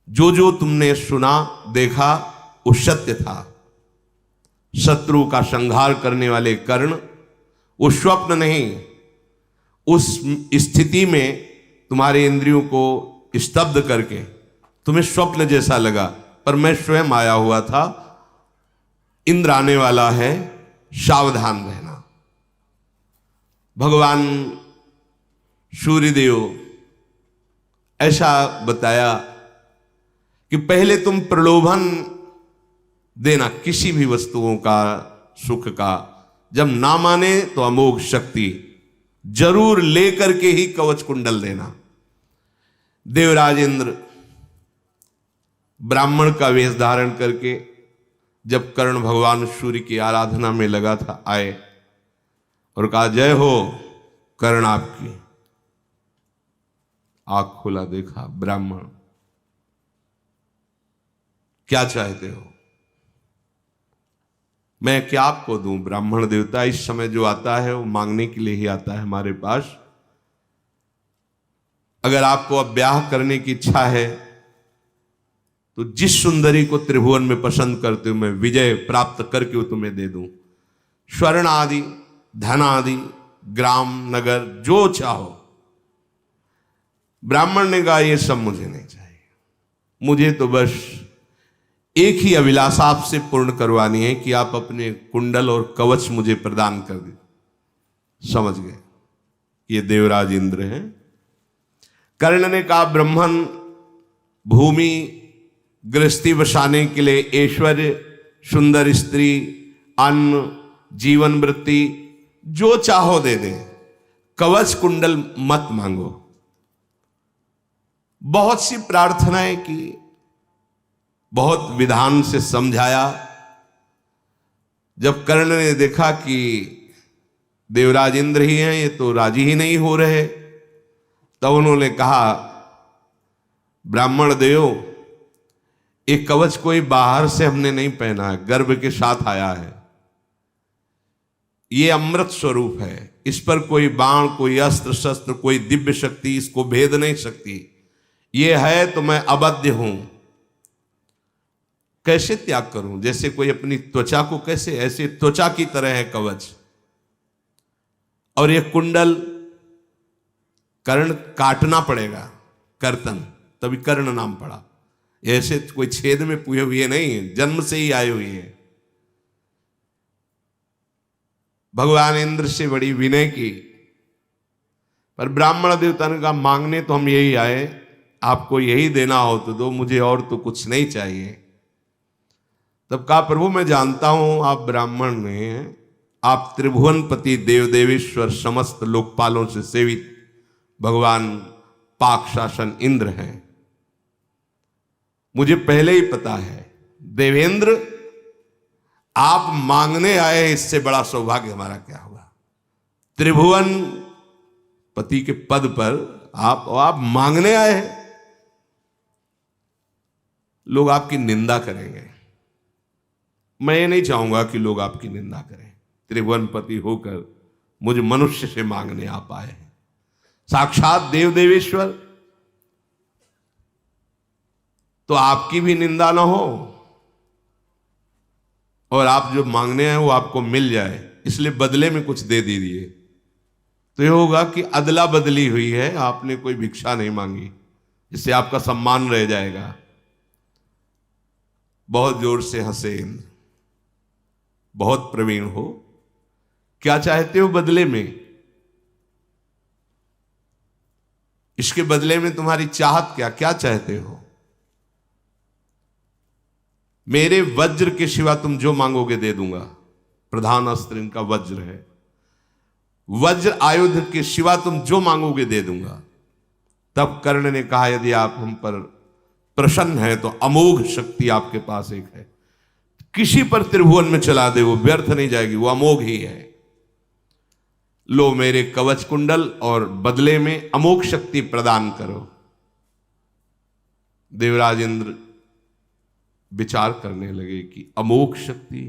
जो जो तुमने सुना देखा वो सत्य था। शत्रु का संहार करने वाले कर्ण वो स्वप्न नहीं, उस स्थिति में तुम्हारे इंद्रियों को स्तब्ध करके तुम्हें स्वप्न जैसा लगा, पर मैं स्वयं आया हुआ था। इंद्र आने वाला है, सावधान रहना। भगवान सूर्यदेव ऐसा बताया कि पहले तुम प्रलोभन देना किसी भी वस्तुओं का, सुख का, जब ना माने तो अमोघ शक्ति जरूर लेकर के ही कवच कुंडल देना। देवराज इंद्र ब्राह्मण का वेश धारण करके जब कर्ण भगवान सूर्य की आराधना में लगा था, आए और कहा जय हो कर्ण आपकी। आंख खोला, देखा ब्राह्मण, क्या चाहते हो? मैं क्या आपको दूं? ब्राह्मण देवता इस समय जो आता है वो मांगने के लिए ही आता है हमारे पास। अगर आपको अब ब्याह करने की इच्छा है तो जिस सुंदरी को त्रिभुवन में पसंद करते हो मैं विजय प्राप्त करके वो तुम्हें दे दूं। स्वर्ण आदि, धन आदि, ग्राम, नगर, जो चाहो। ब्राह्मण ने कहा ये सब मुझे नहीं चाहिए, मुझे तो बस एक ही अभिलाषा आपसे पूर्ण करवानी है कि आप अपने कुंडल और कवच मुझे प्रदान कर दें। समझ गए, ये देवराज इंद्र हैं। कर्ण ने कहा ब्राह्मण भूमि गृहस्थी बसाने के लिए ऐश्वर्य, सुंदर स्त्री, अन्न, जीवन वृत्ति जो चाहो दे दे, कवच कुंडल मत मांगो। बहुत सी प्रार्थनाएं की, बहुत विधान से समझाया। जब कर्ण ने देखा कि देवराज इंद्र ही हैं, ये तो राजी ही नहीं हो रहे, तब उन्होंने कहा ब्राह्मण देव, एक कवच कोई बाहर से हमने नहीं पहना है, गर्भ के साथ आया है। ये अमृत स्वरूप है, इस पर कोई बाण, कोई अस्त्र शस्त्र, कोई दिव्य शक्ति इसको भेद नहीं सकती। ये है तो मैं अबध्य हूं, कैसे त्याग करूं? जैसे कोई अपनी त्वचा को, कैसे, ऐसे त्वचा की तरह है कवच। और ये कुंडल कर्ण काटना पड़ेगा, कर्तन, तभी कर्ण नाम पड़ा। ऐसे कोई छेद में पुए हुए नहीं है, जन्म से ही आए हुए हैं। भगवान इंद्र से बड़ी विनय की, पर ब्राह्मण देवता ने कहा मांगने तो हम यही आए, आपको यही देना हो तो दो, मुझे और तो कुछ नहीं चाहिए। तब कहा प्रभु मैं जानता हूं आप ब्राह्मण ने, आप त्रिभुवनपति देव देवेश्वर समस्त लोकपालों से सेवित भगवान पाक शासन इंद्र हैं, मुझे पहले ही पता है। देवेंद्र आप मांगने आए, इससे बड़ा सौभाग्य हमारा क्या होगा? त्रिभुवन पति के पद पर आप मांगने आए हैं। लोग आपकी निंदा करेंगे, मैं ये नहीं चाहूंगा कि लोग आपकी निंदा करें। त्रिभुवनपति होकर मुझ मनुष्य से मांगने आप आए हैं, साक्षात देव देवेश्वर, तो आपकी भी निंदा ना हो और आप जो मांगने हैं वो आपको मिल जाए, इसलिए बदले में कुछ दे दीजिए। तो ये होगा कि अदला बदली हुई है, आपने कोई भिक्षा नहीं मांगी, इससे आपका सम्मान रह जाएगा। बहुत जोर से हंसे इंद्र, बहुत प्रवीण हो, क्या चाहते हो बदले में? इसके बदले में तुम्हारी चाहत क्या, क्या चाहते हो? मेरे वज्र के सिवा तुम जो मांगोगे दे दूंगा। प्रधान अस्त्र इनका वज्र है, वज्र आयुध के सिवा तुम जो मांगोगे दे दूंगा। तब कर्ण ने कहा यदि आप हम पर प्रसन्न है तो अमोघ शक्ति आपके पास एक है, किसी पर त्रिभुवन में चला दे, वो व्यर्थ नहीं जाएगी, वो अमोघ ही है। लो मेरे कवच कुंडल और बदले में अमोघ शक्ति प्रदान करो। देवराज इंद्र विचार करने लगे कि अमोघ शक्ति,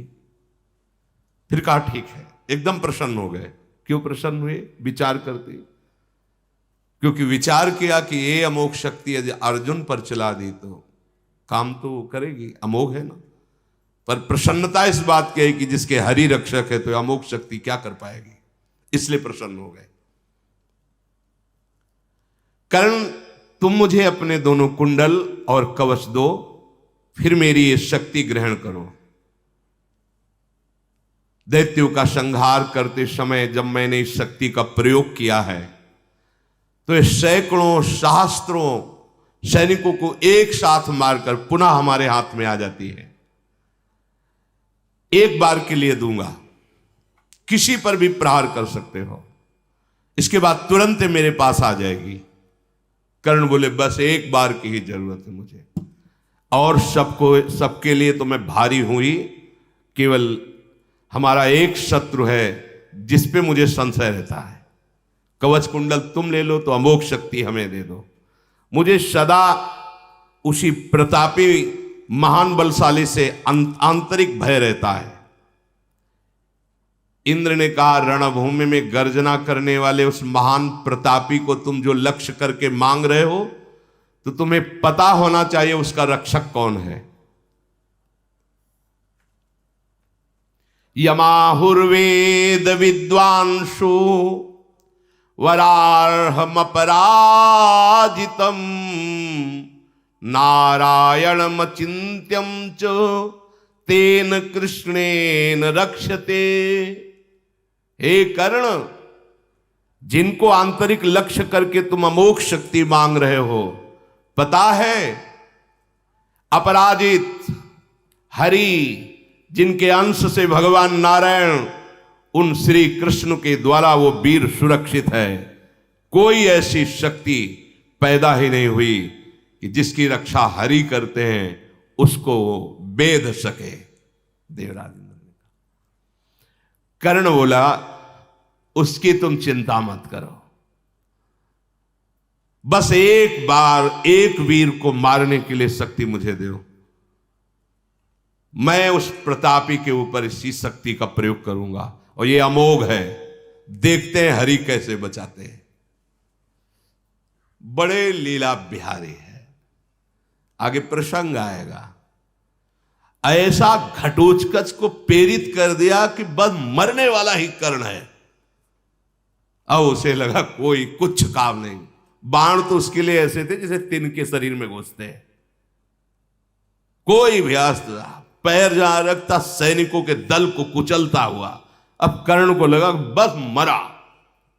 फिर कहा ठीक है, एकदम प्रसन्न हो गए। क्यों प्रसन्न हुए? विचार करते क्योंकि विचार किया कि ये अमोघ शक्ति यदि अर्जुन पर चला दी तो काम तो वो करेगी, अमोघ है ना। पर प्रसन्नता इस बात की है कि जिसके हरि रक्षक है तो अमोघ शक्ति क्या कर पाएगी, इसलिए प्रसन्न हो गए। कर्ण, तुम मुझे अपने दोनों कुंडल और कवच दो, फिर मेरी ये शक्ति ग्रहण करो। दैत्यों का संहार करते समय जब मैंने इस शक्ति का प्रयोग किया है तो ये सैकड़ों सहस्त्रों सैनिकों को एक साथ मारकर पुनः हमारे हाथ में आ जाती है। एक बार के लिए दूंगा, किसी पर भी प्रहार कर सकते हो, इसके बाद तुरंत मेरे पास आ जाएगी। कर्ण बोले बस एक बार की ही जरूरत है मुझे, और सबके लिए तो मैं भारी हूं ही, केवल हमारा एक शत्रु है जिस पे मुझे संशय रहता है। कवच कुंडल तुम ले लो तो अमोघ शक्ति हमें दे दो। मुझे सदा उसी प्रतापी महान बलशाली से आंतरिक भय रहता है। इंद्र ने कहा रणभूमि में गर्जना करने वाले उस महान प्रतापी को तुम जो लक्ष्य करके मांग रहे हो तो तुम्हें पता होना चाहिए उसका रक्षक कौन है। यमाहुर्वेद विद्वांसु वरार्हमपराजितम नारायणम चिंत्यम च तेन कृष्णेन रक्षते। हे कर्ण, जिनको आंतरिक लक्ष्य करके तुम अमोघ शक्ति मांग रहे हो, पता है अपराजित हरि, जिनके अंश से भगवान नारायण उन श्री कृष्ण के द्वारा वो वीर सुरक्षित है। कोई ऐसी शक्ति पैदा ही नहीं हुई कि जिसकी रक्षा हरि करते हैं उसको वो बेध सके। देवराज इंद्र ने कहा। कर्ण बोला उसकी तुम चिंता मत करो, बस एक बार एक वीर को मारने के लिए शक्ति मुझे दो, मैं उस प्रतापी के ऊपर इसी शक्ति का प्रयोग करूंगा, और ये अमोघ है, देखते हैं हरि कैसे बचाते हैं। बड़े लीला बिहारी है, आगे प्रसंग आएगा। ऐसा घटोत्कच को प्रेरित कर दिया कि बस मरने वाला ही कर्ण है। अब उसे लगा कोई कुछ काम नहीं, बाण तो उसके लिए ऐसे थे जैसे तिनके शरीर में घुसते हैं, कोई भी अस्त्र पैर जहां रखता सैनिकों के दल को कुचलता हुआ। अब कर्ण को लगा बस मरा,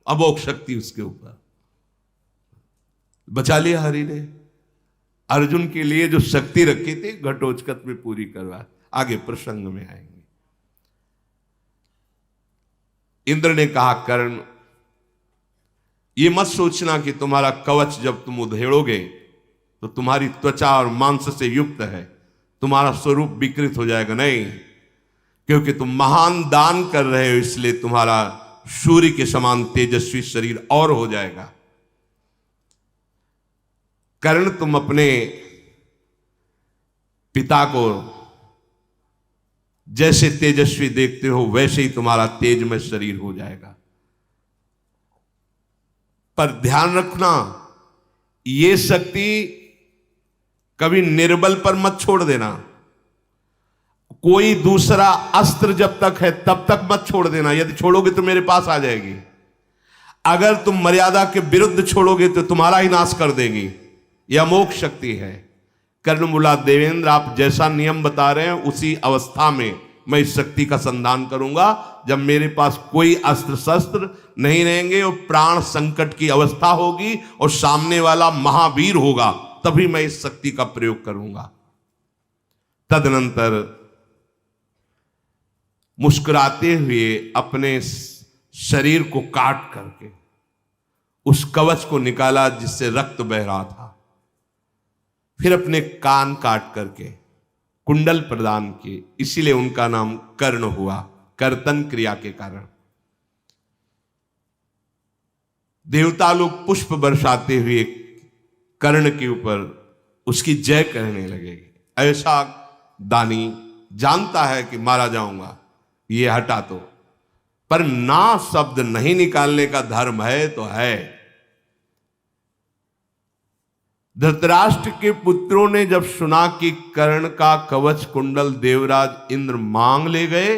अमोघ शक्ति उसके ऊपर, बचा लिया हरि ने। अर्जुन के लिए जो शक्ति रखी थी घटोत्कच में पूरी करवा। आगे प्रसंग में आएंगे। इंद्र ने कहा कर्ण, ये मत सोचना कि तुम्हारा कवच जब तुम उधेड़ोगे तो तुम्हारी त्वचा और मांस से युक्त है, तुम्हारा स्वरूप विकृत हो जाएगा। नहीं, क्योंकि तुम महान दान कर रहे हो, इसलिए तुम्हारा सूर्य के समान तेजस्वी शरीर और हो जाएगा। कर्ण, तुम अपने पिता को जैसे तेजस्वी देखते हो वैसे ही तुम्हारा तेजमय शरीर हो जाएगा। पर ध्यान रखना, ये शक्ति कभी निर्बल पर मत छोड़ देना। कोई दूसरा अस्त्र जब तक है तब तक मत छोड़ देना, यदि छोड़ोगे तो मेरे पास आ जाएगी। अगर तुम मर्यादा के विरुद्ध छोड़ोगे तो तुम्हारा ही नाश कर देगी। यह अमोघ शक्ति है। कर्ण बोला देवेंद्र, आप जैसा नियम बता रहे हैं उसी अवस्था में मैं इस शक्ति का संधान करूंगा, जब मेरे पास कोई अस्त्र शस्त्र नहीं रहेंगे और प्राण संकट की अवस्था होगी और सामने वाला महावीर होगा, तभी मैं इस शक्ति का प्रयोग करूंगा। तदनंतर मुस्कुराते हुए अपने शरीर को काट करके उस कवच को निकाला जिससे रक्त बह रहा था। फिर अपने कान काट करके कुंडल प्रदान किए, इसीलिए उनका नाम कर्ण हुआ, कर्तन क्रिया के कारण। देवता लोग पुष्प बरसाते हुए कर्ण के ऊपर उसकी जय कहने लगेगी। ऐसा दानी जानता है कि मारा जाऊंगा, ये हटा तो, पर ना शब्द नहीं निकालने का धर्म है तो है। धृतराष्ट्र के पुत्रों ने जब सुना कि कर्ण का कवच कुंडल देवराज इंद्र मांग ले गए,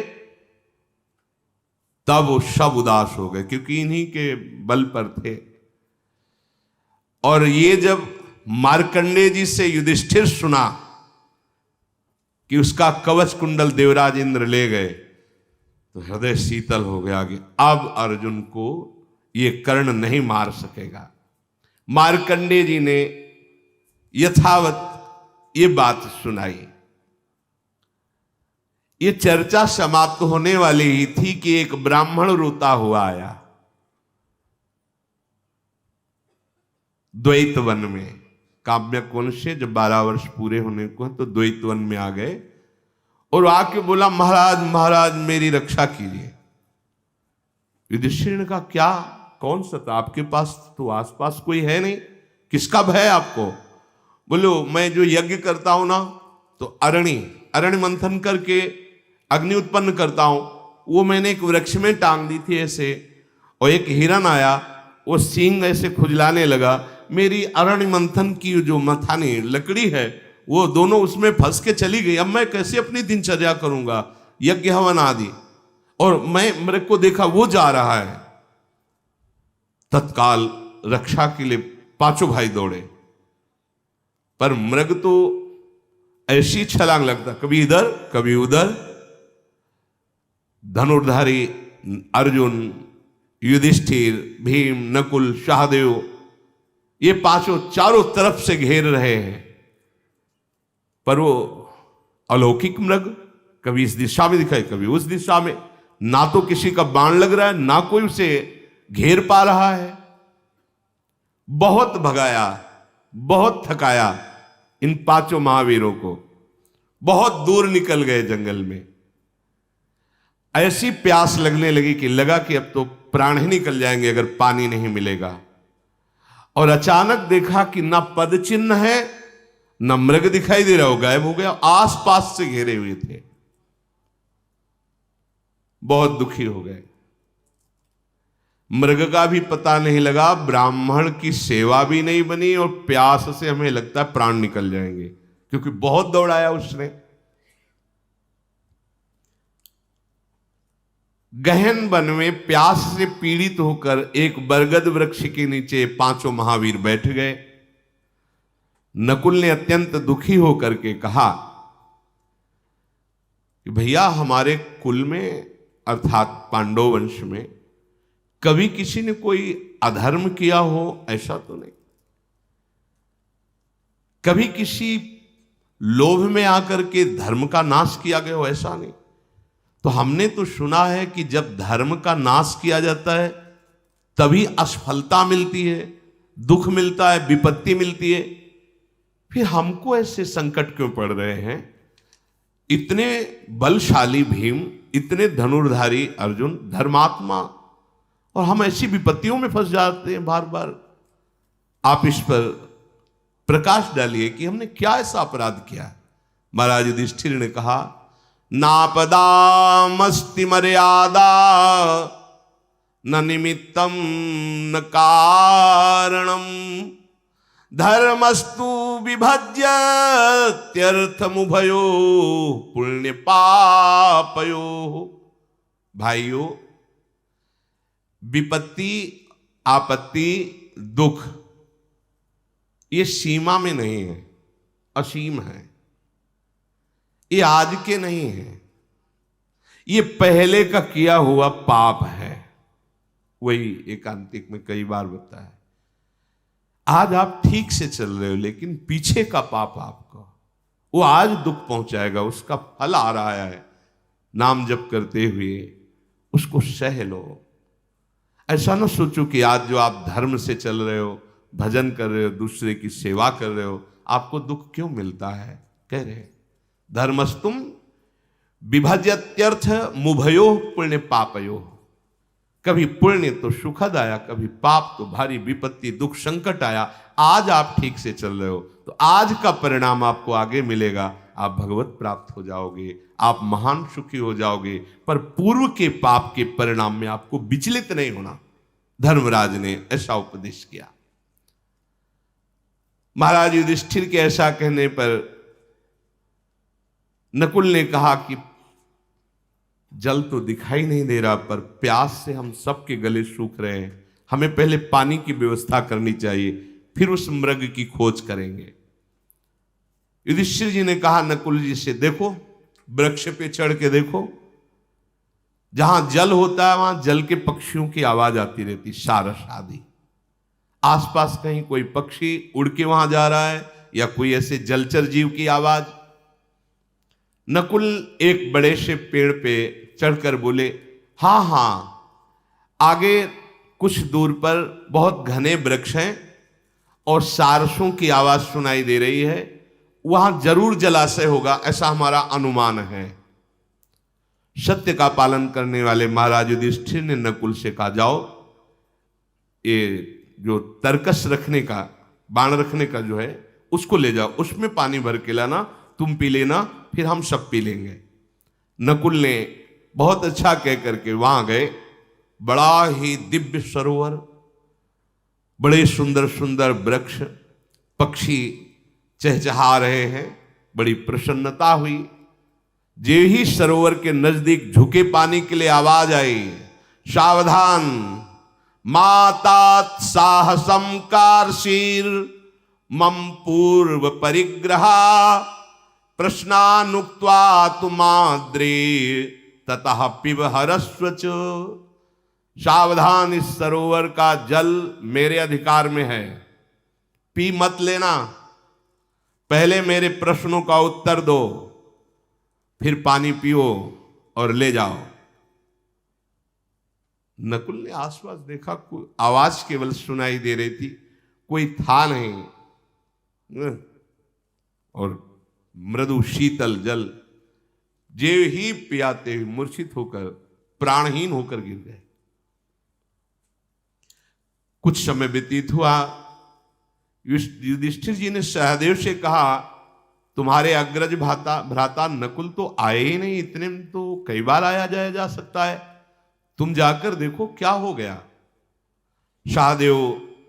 तब वो सब उदास हो गए, क्योंकि इन्हीं के बल पर थे। और ये जब मार्कंडेय जी से युधिष्ठिर सुना कि उसका कवच कुंडल देवराज इंद्र ले गए, तो हृदय शीतल हो गया कि अब अर्जुन को ये कर्ण नहीं मार सकेगा। मार्कंडेय जी ने यथावत ये बात सुनाई। ये चर्चा समाप्त होने वाली ही थी कि एक ब्राह्मण रोता हुआ आया द्वैत वन में। काम्यक वन से जब 12 वर्ष पूरे होने को तो द्वैत वन में आ गए और आके बोला, महाराज महाराज मेरी रक्षा कीजिए। युधिष्ठिर ने कहा, क्या, कौन सा था आपके पास? तो आसपास कोई है नहीं, किसका भय आपको? बोलो, मैं जो यज्ञ करता हूं ना, तो अरण्य मंथन करके अग्नि उत्पन्न करता हूं, वो मैंने एक वृक्ष में टांग दी थी ऐसे, और एक हिरन आया, वो सींग ऐसे खुजलाने लगा। मेरी अरण्य मंथन की जो मथानी लकड़ी है वो दोनों उसमें फंस के चली गई। अब मैं कैसे अपनी दिनचर्या करूंगा, यज्ञ हवन आदि? और मैं मृग को देखा वो जा रहा है। तत्काल रक्षा के लिए पांचों भाई दौड़े, पर मृग तो ऐसी छलांग लगता, कभी इधर कभी उधर। धनुर्धारी अर्जुन, युधिष्ठिर, भीम, नकुल, सहदेव, ये पांचों चारों तरफ से घेर रहे हैं, पर वो अलौकिक मृग कभी इस दिशा में दिखाई कभी उस दिशा में, ना तो किसी का बाण लग रहा है, ना कोई उसे घेर पा रहा है। बहुत भगाया, बहुत थकाया इन पांचों महावीरों को, बहुत दूर निकल गए जंगल में। ऐसी प्यास लगने लगी कि लगा कि अब तो प्राण ही निकल जाएंगे अगर पानी नहीं मिलेगा। और अचानक देखा कि ना पद चिन्ह है, ना मृग दिखाई दे रहा, हो गायब हो गया, आसपास से घेरे हुए थे। बहुत दुखी हो गए। मृग का भी पता नहीं लगा, ब्राह्मण की सेवा भी नहीं बनी, और प्यास से हमें लगता है प्राण निकल जाएंगे, क्योंकि बहुत दौड़ाया उसने। गहन वन में प्यास से पीड़ित होकर एक बरगद वृक्ष के नीचे पांचों महावीर बैठ गए। नकुल ने अत्यंत दुखी होकर के कहा कि भैया, हमारे कुल में अर्थात पांडव वंश में कभी किसी ने कोई अधर्म किया हो ऐसा तो नहीं, कभी किसी लोभ में आकर के धर्म का नाश किया गया हो ऐसा नहीं। तो हमने तो सुना है कि जब धर्म का नाश किया जाता है तभी असफलता मिलती है, दुख मिलता है, विपत्ति मिलती है। फिर हमको ऐसे संकट क्यों पड़ रहे हैं? इतने बलशाली भीम, इतने धनुर्धारी अर्जुन, धर्मात्मा, और हम ऐसी विपत्तियों में फंस जाते हैं बार बार। आप इस पर प्रकाश डालिए कि हमने क्या ऐसा अपराध किया। महाराज युधिष्ठिर ने कहा, नापदामस्ति मर्यादा न निमित्तम न कारणम धर्मस्तु विभज्यत्यर्थमुभयो पुण्य पापयो। भाइयों, विपत्ति, आपत्ति, दुख ये सीमा में नहीं है, असीम है। ये आज के नहीं है, ये पहले का किया हुआ पाप है। वही एकांतिक में कई बार बताया, आज आप ठीक से चल रहे हो लेकिन पीछे का पाप आपको, वो आज दुख पहुंचाएगा, उसका फल आ रहा है। नाम जप करते हुए उसको सह लो। ऐसा ना सोचो कि आज जो आप धर्म से चल रहे हो, भजन कर रहे हो, दूसरे की सेवा कर रहे हो, आपको दुख क्यों मिलता है। कह रहे धर्मस्तुम विभज्यत्यर्थ मुभयो पुण्य पापयो। कभी पुण्य तो सुखद आया, कभी पाप तो भारी विपत्ति, दुख, संकट आया। आज आप ठीक से चल रहे हो तो आज का परिणाम आपको आगे मिलेगा, आप भगवत प्राप्त हो जाओगे, आप महान सुखी हो जाओगे। पर पूर्व के पाप के परिणाम में आपको विचलित नहीं होना। धर्मराज ने ऐसा उपदेश किया। महाराज युधिष्ठिर के ऐसा कहने पर नकुल ने कहा कि जल तो दिखाई नहीं दे रहा, पर प्यास से हम सबके गले सूख रहे हैं, हमें पहले पानी की व्यवस्था करनी चाहिए, फिर उस मृग की खोज करेंगे। युधिष्ठिर जी ने कहा नकुल जी से, देखो वृक्ष पे चढ़ के देखो, जहां जल होता है वहां जल के पक्षियों की आवाज आती रहती, सारस आदि। आसपास कहीं कोई पक्षी उड़ के वहां जा रहा है या कोई ऐसे जलचर जीव की आवाज। नकुल एक बड़े से पेड़ पे चढ़कर बोले, हाँ हाँ, आगे कुछ दूर पर बहुत घने वृक्ष हैं और सारसों की आवाज सुनाई दे रही है, वहां जरूर जलाशय होगा, ऐसा हमारा अनुमान है। सत्य का पालन करने वाले महाराज युधिष्ठिर ने नकुल से कहा, जाओ ये जो तरकस रखने का, बाण रखने का जो है, उसको ले जाओ, उसमें पानी भर के लाना, तुम पी लेना, फिर हम सब पी लेंगे। नकुल ने बहुत अच्छा कह करके वहां गए। बड़ा ही दिव्य सरोवर, बड़े सुंदर सुंदर वृक्ष, पक्षी चहचहा रहे हैं, बड़ी प्रसन्नता हुई। जे ही सरोवर के नजदीक झुके पानी के लिए आवाज आई, सावधान, मातात साहसम कारशीर मम पूर्व परिग्रहा प्रश्नानुक्त्वा तुमाद्रे ततः पिब हरस्व च। सावधान, इस सरोवर का जल मेरे अधिकार में है, पी मत लेना, पहले मेरे प्रश्नों का उत्तर दो, फिर पानी पियो और ले जाओ। नकुल ने आसपास देखा, कोई आवाज केवल सुनाई दे रही थी, कोई था नहीं, और मृदु शीतल जल जे ही पियाते हुए मूर्छित होकर प्राणहीन होकर गिर गए। कुछ समय व्यतीत हुआ, युधिष्ठिर जी ने सहदेव से कहा, तुम्हारे अग्रज भ्राता नकुल तो आए ही नहीं, इतने में तो कई बार आया जाया जा सकता है, तुम जाकर देखो क्या हो गया। सहदेव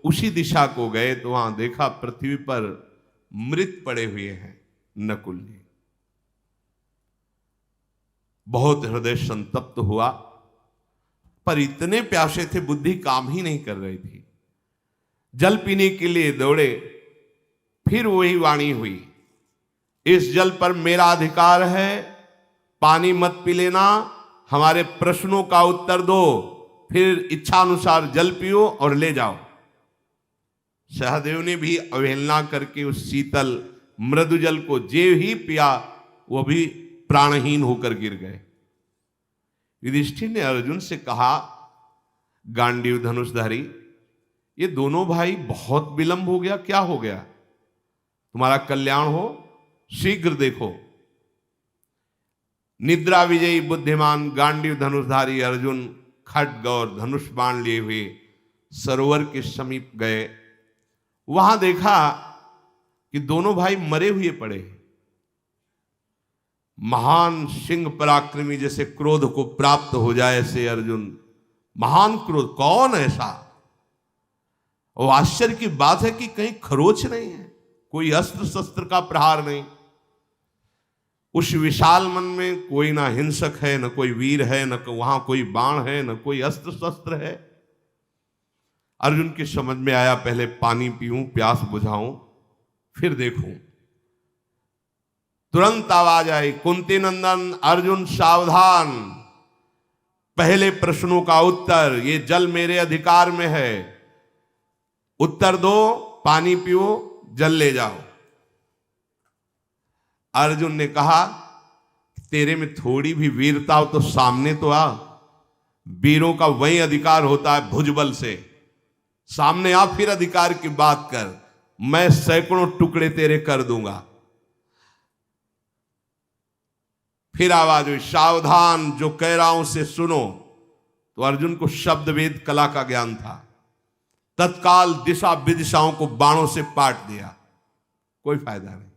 उसी दिशा को गए तो वहां देखा पृथ्वी पर मृत पड़े हुए हैं नकुल ने। बहुत हृदय संतप्त हुआ, पर इतने प्यासे थे, बुद्धि काम ही नहीं कर रही थी। जल पीने के लिए दौड़े, फिर वही वाणी हुई, इस जल पर मेरा अधिकार है, पानी मत पी लेना, हमारे प्रश्नों का उत्तर दो, फिर इच्छा अनुसार जल पियो और ले जाओ। सहदेव ने भी अवहेलना करके उस शीतल मृदु जल को जे ही पिया, वो भी प्राणहीन होकर गिर गए। युधिष्ठिर ने अर्जुन से कहा, गांडीव धनुषधारी, ये दोनों भाई बहुत विलंब हो गया, क्या हो गया? तुम्हारा कल्याण हो, शीघ्र देखो। निद्रा विजयी बुद्धिमान गांडीव धनुषधारी अर्जुन खड्ग और धनुष बाण लिए हुए सरोवर के समीप गए। वहां देखा कि दोनों भाई मरे हुए पड़े। महान सिंह पराक्रमी जैसे क्रोध को प्राप्त हो जाए ऐसे अर्जुन, महान क्रोध, कौन ऐसा? और आश्चर्य की बात है कि कहीं खरोच नहीं है, कोई अस्त्र शस्त्र का प्रहार नहीं। उस विशाल मन में कोई ना हिंसक है, न कोई वीर है, न वहां कोई बाण है, न कोई अस्त्र शस्त्र है। अर्जुन की समझ में आया, पहले पानी पीऊं, प्यास बुझाऊं, फिर देखूं। तुरंत आवाज आई, कुंती नंदन अर्जुन सावधान, पहले प्रश्नों का उत्तर, ये जल मेरे अधिकार में है, उत्तर दो, पानी पियो, जल ले जाओ। अर्जुन ने कहा, तेरे में थोड़ी भी वीरता हो तो सामने तो आ, वीरों का वही अधिकार होता है भुजबल से, सामने आ, फिर अधिकार की बात कर, मैं सैकड़ों टुकड़े तेरे कर दूंगा। फिर आवाज हुई, सावधान, जो कह रहा हूं से सुनो। तो अर्जुन को शब्द वेद कला का ज्ञान था, तत्काल दिशा विदिशाओं को बाणों से पाट दिया, कोई फायदा नहीं।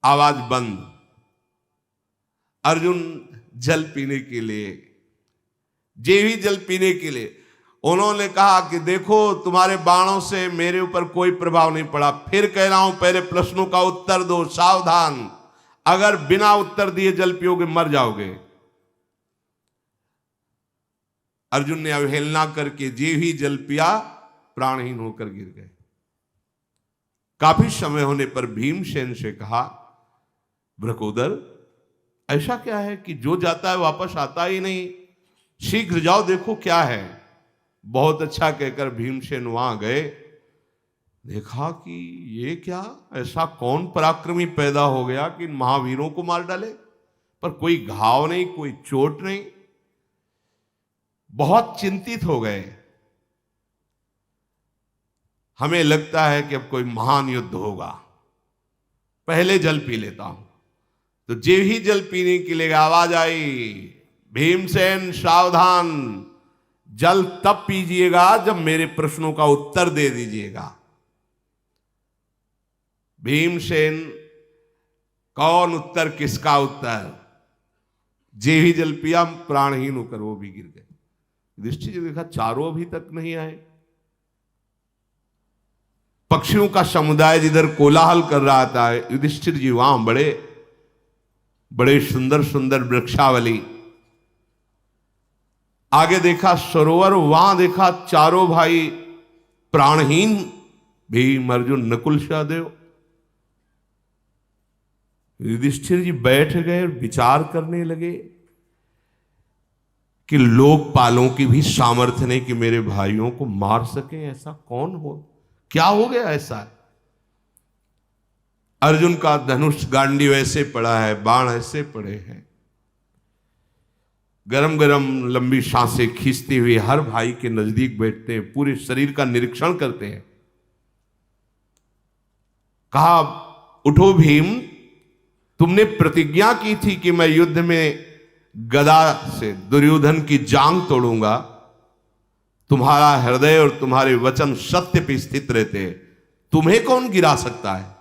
आवाज बंद। अर्जुन जल पीने के लिए, जे ही जल पीने के लिए, उन्होंने कहा कि देखो तुम्हारे बाणों से मेरे ऊपर कोई प्रभाव नहीं पड़ा, फिर कह रहा हूं पहले प्रश्नों का उत्तर दो, सावधान, अगर बिना उत्तर दिए जल पियोगे मर जाओगे। अर्जुन ने अवहेलना करके जे ही जल पिया प्राणहीन होकर गिर गए। काफी समय होने पर भीमसेन से कहा, वृकोदर ऐसा क्या है कि जो जाता है वापस आता ही नहीं, शीघ्र जाओ देखो क्या है। बहुत अच्छा कहकर भीमसेन वहां गए, देखा कि ये क्या, ऐसा कौन पराक्रमी पैदा हो गया कि इन महावीरों को मार डाले, पर कोई घाव नहीं, कोई चोट नहीं। बहुत चिंतित हो गए। हमें लगता है कि अब कोई महान युद्ध होगा, पहले जल पी लेता हूं। तो जे ही जल पीने के लिए आवाज आई, भीमसेन सावधान, जल तब पीजिएगा जब मेरे प्रश्नों का उत्तर दे दीजिएगा। भीमसेन, कौन उत्तर, किसका उत्तर? जे ही जल पिया प्राणहीन होकर वो भी गिर गए। युधिष्ठिर जी देखा चारों अभी तक नहीं आए। पक्षियों का समुदाय जिधर कोलाहल कर रहा था, युधिष्ठिर जी वहां बड़े बड़े सुंदर सुंदर वृक्षावली। आगे देखा सरोवर, वहां देखा चारों भाई प्राणहीन, भीम अर्जुन नकुल सहदेव। युधिष्ठिर जी बैठ गए और विचार करने लगे कि लोकपालों की भी सामर्थ्य नहीं कि मेरे भाइयों को मार सके, ऐसा कौन हो, क्या हो गया ऐसा? अर्जुन का धनुष गांडी ऐसे पड़ा है, बाण ऐसे पड़े हैं, गरम गरम लंबी सांसें खींचते हुए हर भाई के नजदीक बैठते हैं, पूरे शरीर का निरीक्षण करते हैं। कहा, उठो भीम, तुमने प्रतिज्ञा की थी कि मैं युद्ध में गदा से दुर्योधन की जांग तोड़ूंगा। तुम्हारा हृदय और तुम्हारे वचन सत्य पे स्थित रहते हैं, तुम्हें कौन गिरा सकता है?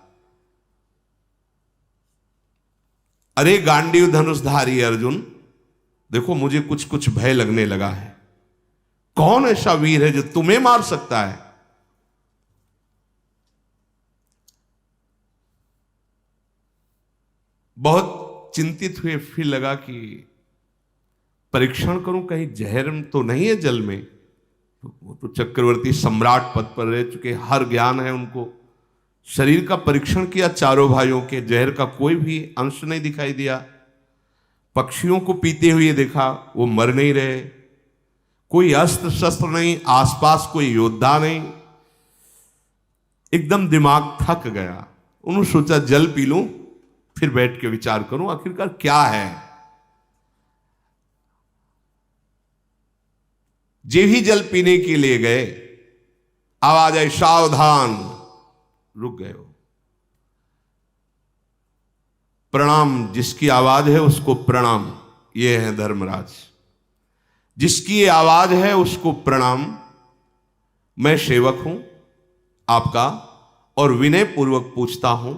अरे गांडीव धनुषधारी अर्जुन, देखो मुझे कुछ कुछ भय लगने लगा है। कौन ऐसा वीर है जो तुम्हें मार सकता है? बहुत चिंतित हुए, फिर लगा कि परीक्षण करूं, कहीं जहर तो नहीं है जल में। वो तो चक्रवर्ती सम्राट पद पर रह चुके, हर ज्ञान है उनको। शरीर का परीक्षण किया चारों भाइयों के, जहर का कोई भी अंश नहीं दिखाई दिया। पक्षियों को पीते हुए देखा, वो मर नहीं रहे। कोई अस्त्र शस्त्र नहीं, आसपास कोई योद्धा नहीं। एकदम दिमाग थक गया। उन्होंने सोचा जल पी लूं, फिर बैठ के विचार करूं आखिरकार क्या है। जे ही जल पीने के लिए गए, आवाज आई, सावधान। रुक गए। प्रणाम, जिसकी आवाज है उसको प्रणाम। ये है धर्मराज, जिसकी ये आवाज है उसको प्रणाम। मैं सेवक हूं आपका और विनय पूर्वक पूछता हूं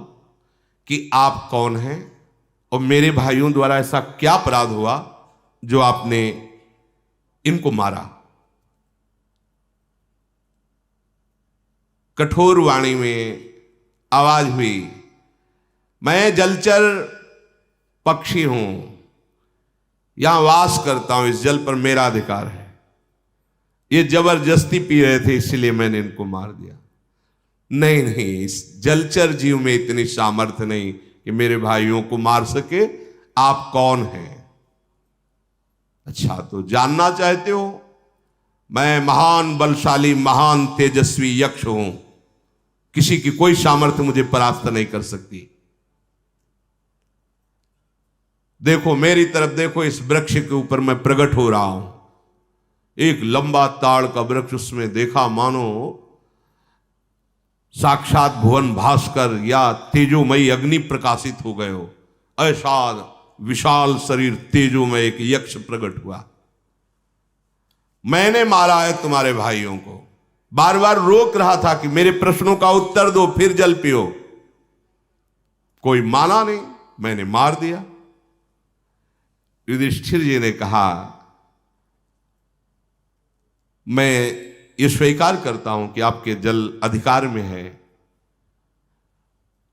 कि आप कौन हैं और मेरे भाइयों द्वारा ऐसा क्या अपराध हुआ जो आपने इनको मारा। कठोर वाणी में आवाज हुई, मैं जलचर पक्षी हूं, यहां वास करता हूं, इस जल पर मेरा अधिकार है। ये जबरदस्ती पी रहे थे इसलिए मैंने इनको मार दिया। नहीं नहीं, इस जलचर जीव में इतनी सामर्थ्य नहीं कि मेरे भाइयों को मार सके। आप कौन हैं? अच्छा, तो जानना चाहते हो? मैं महान बलशाली महान तेजस्वी यक्ष हूं, किसी की कोई सामर्थ्य मुझे परास्त नहीं कर सकती। देखो मेरी तरफ देखो, इस वृक्ष के ऊपर मैं प्रकट हो रहा हूं। एक लंबा ताड़ का वृक्ष, उसमें देखा मानो साक्षात भुवन भास्कर या तेजोमयी अग्नि प्रकाशित हो गए हो। ऐसा विशाल शरीर तेजोमय एक यक्ष प्रकट हुआ। मैंने मारा है तुम्हारे भाइयों को, बार बार रोक रहा था कि मेरे प्रश्नों का उत्तर दो फिर जल पियो। कोई माना नहीं, मैंने मार दिया। युधिष्ठिर जी ने कहा, मैं ये स्वीकार करता हूं कि आपके जल अधिकार में है,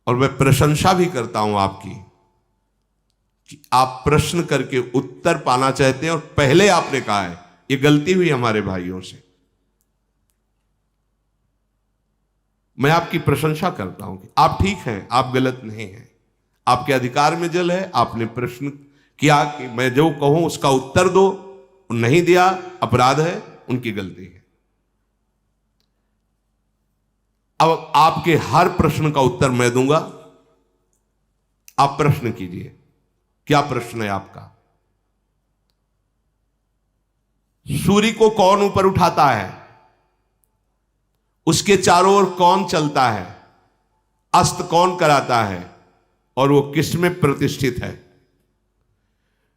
और मैं प्रशंसा भी करता हूं आपकी कि आप प्रश्न करके उत्तर पाना चाहते हैं और पहले आपने कहा है। ये गलती हुई हमारे भाइयों से। मैं आपकी प्रशंसा करता हूं कि आप ठीक हैं, आप गलत नहीं हैं, आपके अधिकार में जल है। आपने प्रश्न किया कि मैं जो कहूं उसका उत्तर दो, नहीं दिया, अपराध है, उनकी गलती है। अब आपके हर प्रश्न का उत्तर मैं दूंगा। आप प्रश्न कीजिए, क्या प्रश्न है आपका? सूर्य को कौन ऊपर उठाता है? उसके चारों ओर कौन चलता है? अस्त कौन कराता है? और वो किसमें प्रतिष्ठित है?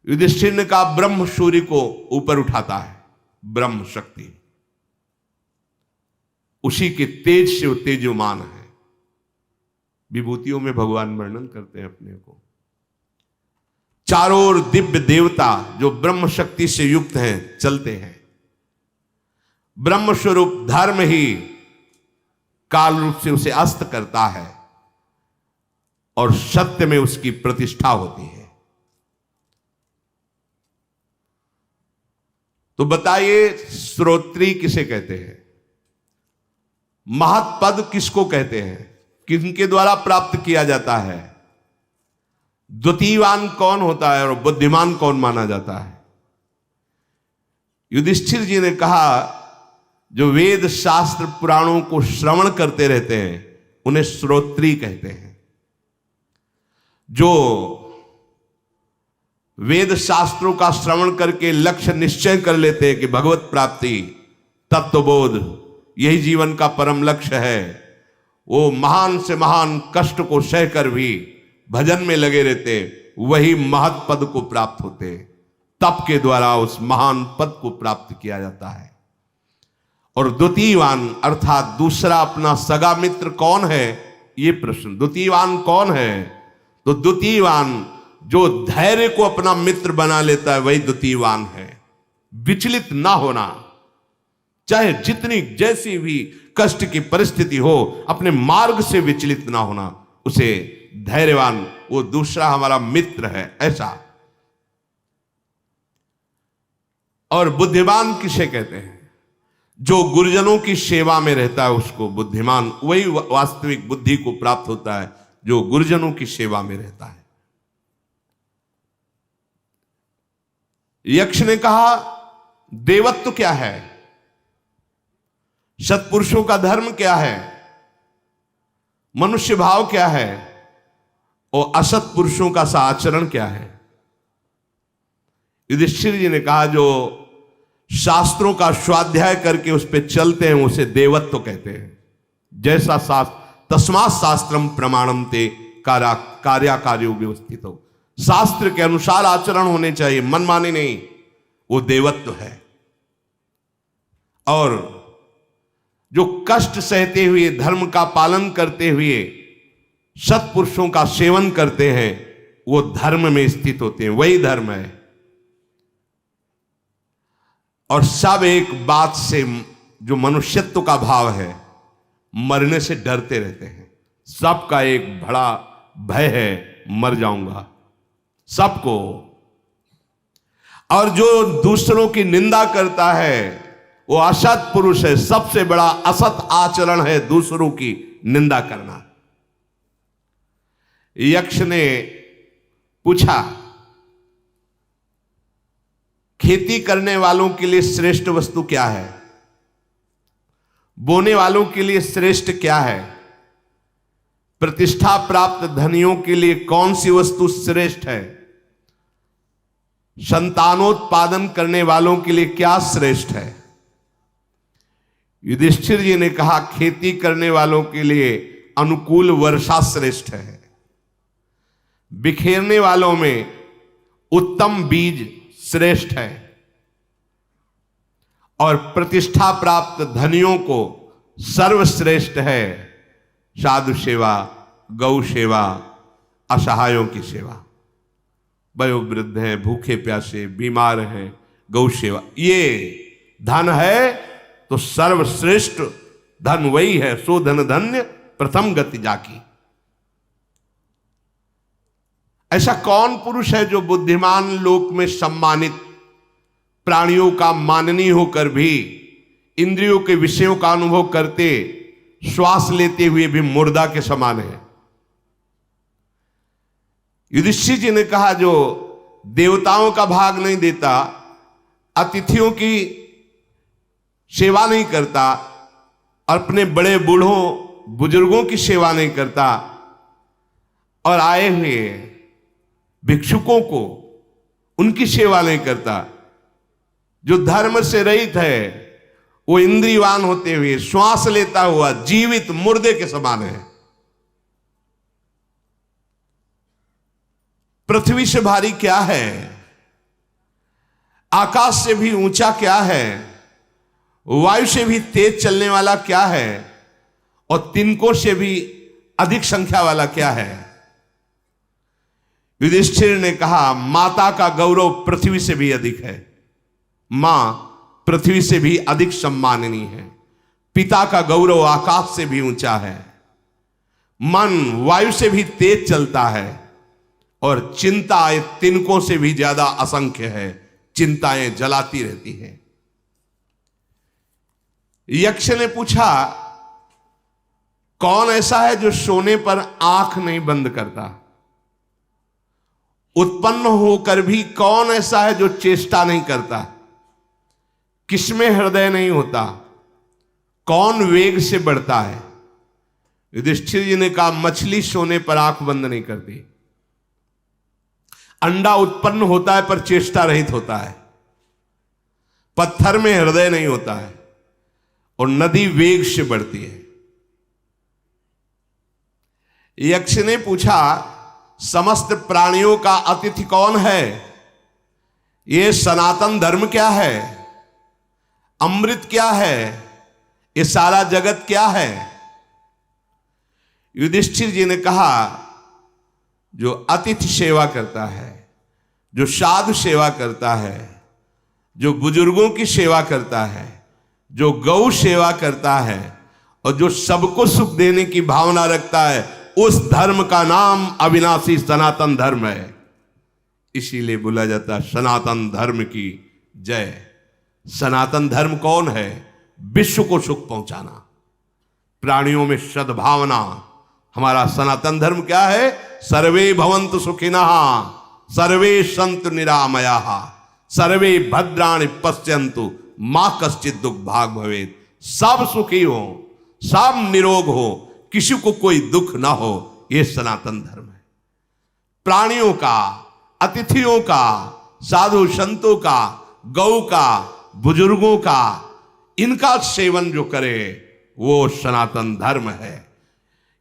युधिष्ठिर ने कहा ब्रह्म सूर्य को ऊपर उठाता है। ब्रह्म शक्ति, उसी के तेज से वो तेजोमान है। विभूतियों में भगवान वर्णन करते हैं अपने को। चारों ओर दिव्य देवता जो ब्रह्म शक्ति से युक्त हैं चलते हैं। ब्रह्म स्वरूप धर्म ही काल रूप से उसे अस्त करता है और सत्य में उसकी प्रतिष्ठा होती है। तो बताइए, श्रोत्री किसे कहते हैं? महत् पद किसको कहते हैं? किनके द्वारा प्राप्त किया जाता है? द्वितीयवान कौन होता है और बुद्धिमान कौन माना जाता है? युधिष्ठिर जी ने कहा जो वेद शास्त्र पुराणों को श्रवण करते रहते हैं उन्हें श्रोत्री कहते हैं। जो वेद शास्त्रों का श्रवण करके लक्ष्य निश्चय कर लेते हैं कि भगवत प्राप्ति, तत्वबोध यही जीवन का परम लक्ष्य है, वो महान से महान कष्ट को सहकर भी भजन में लगे रहते, वही महत् पद को प्राप्त होते। तप के द्वारा उस महान पद को प्राप्त किया जाता है। और द्वितीयवान अर्थात दूसरा अपना सगा मित्र कौन है? ये प्रश्न, द्वितीयवान कौन है? तो द्वितीयवान जो धैर्य को अपना मित्र बना लेता है वही द्वितीयवान है। विचलित ना होना, चाहे जितनी जैसी भी कष्ट की परिस्थिति हो, अपने मार्ग से विचलित ना होना, उसे धैर्यवान, वो दूसरा हमारा मित्र है, ऐसा। और बुद्धिमान किसे कहते हैं? जो गुरुजनों की सेवा में रहता है उसको बुद्धिमान, वही वास्तविक बुद्धि को प्राप्त होता है जो गुरुजनों की सेवा में रहता है। यक्ष ने कहा देवत्व क्या है? सत्पुरुषों का धर्म क्या है? मनुष्य भाव क्या है? और असत पुरुषों का सा आचरण क्या है? युधिष्ठिर जी ने कहा जो शास्त्रों का स्वाध्याय करके उस पर चलते हैं उसे देवत्व कहते हैं। जैसा शास्त्र, तस्मात् शास्त्रम प्रमाणम ते कार्याकार्यो व्यवस्थित हो, शास्त्र के अनुसार आचरण होने चाहिए, मनमानी नहीं, वो देवत्व है। और जो कष्ट सहते हुए, धर्म का पालन करते हुए सत्पुरुषों का सेवन करते हैं वो धर्म में स्थित होते हैं, वही धर्म है। और सब एक बात से, जो मनुष्यत्व का भाव है, मरने से डरते रहते हैं। सबका एक बड़ा भय है, मर जाऊंगा, सबको। और जो दूसरों की निंदा करता है वो असत पुरुष है। सबसे बड़ा असत आचरण है दूसरों की निंदा करना। यक्ष ने पूछा खेती करने वालों के लिए श्रेष्ठ वस्तु क्या है? बोने वालों के लिए श्रेष्ठ क्या है? प्रतिष्ठा प्राप्त धनियों के लिए कौन सी वस्तु श्रेष्ठ है? संतानोत्पादन करने वालों के लिए क्या श्रेष्ठ है? युधिष्ठिर जी ने कहा खेती करने वालों के लिए अनुकूल वर्षा श्रेष्ठ है। बिखेरने वालों में उत्तम बीज श्रेष्ठ है। और प्रतिष्ठा प्राप्त धनियों को सर्वश्रेष्ठ है साधु सेवा, गौ सेवा, असहायों की सेवा। वयोवृद्ध हैं, भूखे प्यासे, बीमार हैं, गौ सेवा, ये धन है तो सर्वश्रेष्ठ धन वही है, सो धन धन्य प्रथम गति जाकी। ऐसा कौन पुरुष है जो बुद्धिमान लोक में सम्मानित, प्राणियों का माननीय होकर भी इंद्रियों के विषयों का अनुभव करते, श्वास लेते हुए भी मुर्दा के समान है। युधिष्ठिर जी ने कहा, जो देवताओं का भाग नहीं देता, अतिथियों की सेवा नहीं करता, अपने बड़े बूढ़ों बुजुर्गों की सेवा नहीं करता, और आए हुए भिक्षुकों को उनकी सेवा नहीं करता, जो धर्म से रहित है, वो इंद्रियवान होते हुए श्वास लेता हुआ जीवित मुर्दे के समान है। पृथ्वी से भारी क्या है, आकाश से भी ऊंचा क्या है, वायु से भी तेज चलने वाला क्या है, और तिनकों से भी अधिक संख्या वाला क्या है। युधिष्ठिर ने कहा, माता का गौरव पृथ्वी से भी अधिक है, मां पृथ्वी से भी अधिक सम्माननीय है, पिता का गौरव आकाश से भी ऊंचा है, मन वायु से भी तेज चलता है, और चिंताएं तिनकों से भी ज्यादा असंख्य है, चिंताएं जलाती रहती हैं। यक्ष ने पूछा, कौन ऐसा है जो सोने पर आंख नहीं बंद करता? उत्पन्न होकर भी कौन ऐसा है जो चेष्टा नहीं करता? किसमें हृदय नहीं होता? कौन वेग से बढ़ता है? युधिष्ठिर जी ने कहा, मछली सोने पर आंख बंद नहीं करती। अंडा उत्पन्न होता है पर चेष्टा रहित होता है। पत्थर में हृदय नहीं होता है, और नदी वेग से बढ़ती है। यक्ष ने पूछा, समस्त प्राणियों का अतिथि कौन है? ये सनातन धर्म क्या है? अमृत क्या है? ये सारा जगत क्या है? युधिष्ठिर जी ने कहा, जो अतिथि सेवा करता है, जो साधु सेवा करता है, जो बुजुर्गों की सेवा करता है, जो गौ सेवा करता है, और जो सबको सुख देने की भावना रखता है, उस धर्म का नाम अविनाशी सनातन धर्म है। इसीलिए बोला जाता है, सनातन धर्म की जय। सनातन धर्म कौन है? विश्व को सुख पहुंचाना, प्राणियों में सद्भावना। हमारा सनातन धर्म क्या है? सर्वे भवन्तु सुखिनः, सर्वे सन्तु निरामयाः, सर्वे भद्राणि पश्यन्तु मां कश्चित् दुख भाग भवेत्। सब सुखी हो, सब निरोग हो, किसी को कोई दुख ना हो, यह सनातन धर्म है। प्राणियों का, अतिथियों का, साधु संतों का, गौ का, बुजुर्गों का, इनका सेवन जो करे वो सनातन धर्म है।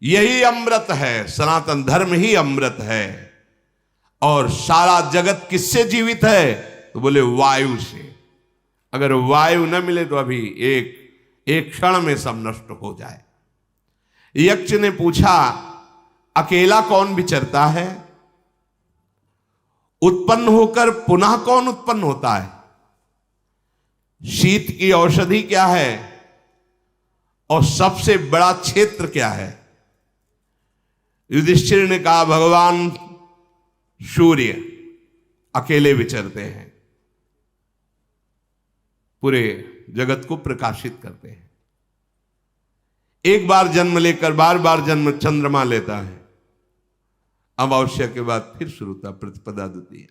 यही अमृत है, सनातन धर्म ही अमृत है। और सारा जगत किससे जीवित है? तो बोले वायु से। अगर वायु न मिले तो अभी एक क्षण में सब नष्ट हो जाए। यक्ष ने पूछा, अकेला कौन विचरता है? उत्पन्न होकर पुनः कौन उत्पन्न होता है? शीत की औषधि क्या है? और सबसे बड़ा क्षेत्र क्या है? युधिष्ठिर ने कहा, भगवान सूर्य अकेले विचरते हैं, पूरे जगत को प्रकाशित करते हैं। एक बार जन्म लेकर बार बार जन्म चंद्रमा लेता है, अमावस्या के बाद फिर शुरू होता प्रतिपदा द्वितीय।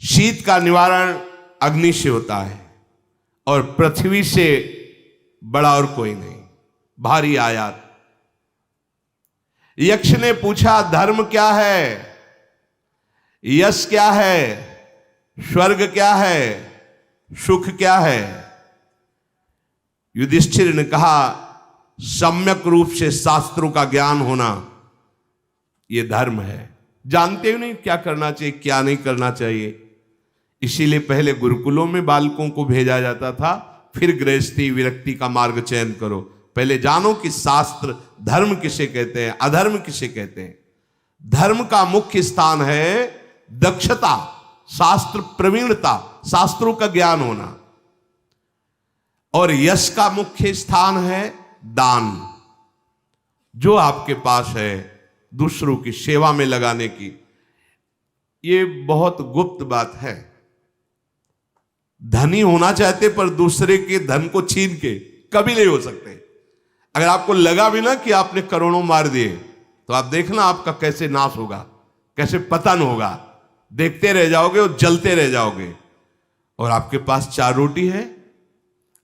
शीत का निवारण अग्नि से होता है, और पृथ्वी से बड़ा और कोई नहीं, भारी आयात। यक्ष ने पूछा, धर्म क्या है? यश क्या है? स्वर्ग क्या है? सुख क्या है? युधिष्ठिर ने कहा, सम्यक रूप से शास्त्रों का ज्ञान होना यह धर्म है। जानते हो नहीं क्या करना चाहिए, क्या नहीं करना चाहिए। इसीलिए पहले गुरुकुलों में बालकों को भेजा जाता था, फिर गृहस्थी विरक्ति का मार्ग चयन करो। पहले जानो कि शास्त्र धर्म किसे कहते हैं, अधर्म किसे कहते हैं। धर्म का मुख्य स्थान है दक्षता, शास्त्र प्रवीणता, शास्त्रों का ज्ञान होना। और यश का मुख्य स्थान है दान। जो आपके पास है दूसरों की सेवा में लगाने की, ये बहुत गुप्त बात है। धनी होना चाहते पर दूसरे के धन को छीन के कभी नहीं हो सकते। अगर आपको लगा भी ना कि आपने करोड़ों मार दिए, तो आप देखना आपका कैसे नाश होगा, कैसे पतन होगा। देखते रह जाओगे और जलते रह जाओगे। और आपके पास 4 रोटी है,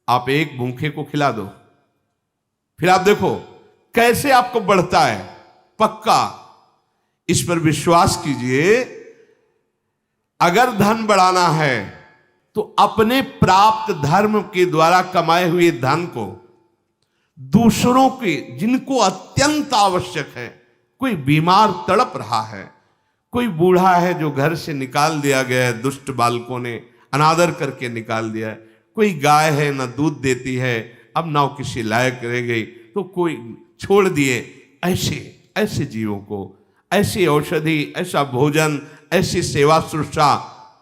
आप एक भूखे को खिला दो, फिर आप देखो कैसे आपको बढ़ता है। पक्का इस पर विश्वास कीजिए। अगर धन बढ़ाना है तो अपने प्राप्त धर्म के द्वारा कमाए हुए धन को दूसरों के, जिनको अत्यंत आवश्यक है, कोई बीमार तड़प रहा है, कोई बूढ़ा है जो घर से निकाल दिया गया है, दुष्ट बालकों ने अनादर करके निकाल दिया है, कोई गाय है ना दूध देती है, अब ना वो किसी लायक रह गई तो कोई छोड़ दिए, ऐसे ऐसे जीवों को ऐसी औषधि, ऐसा भोजन, ऐसी सेवा शुश्रूषा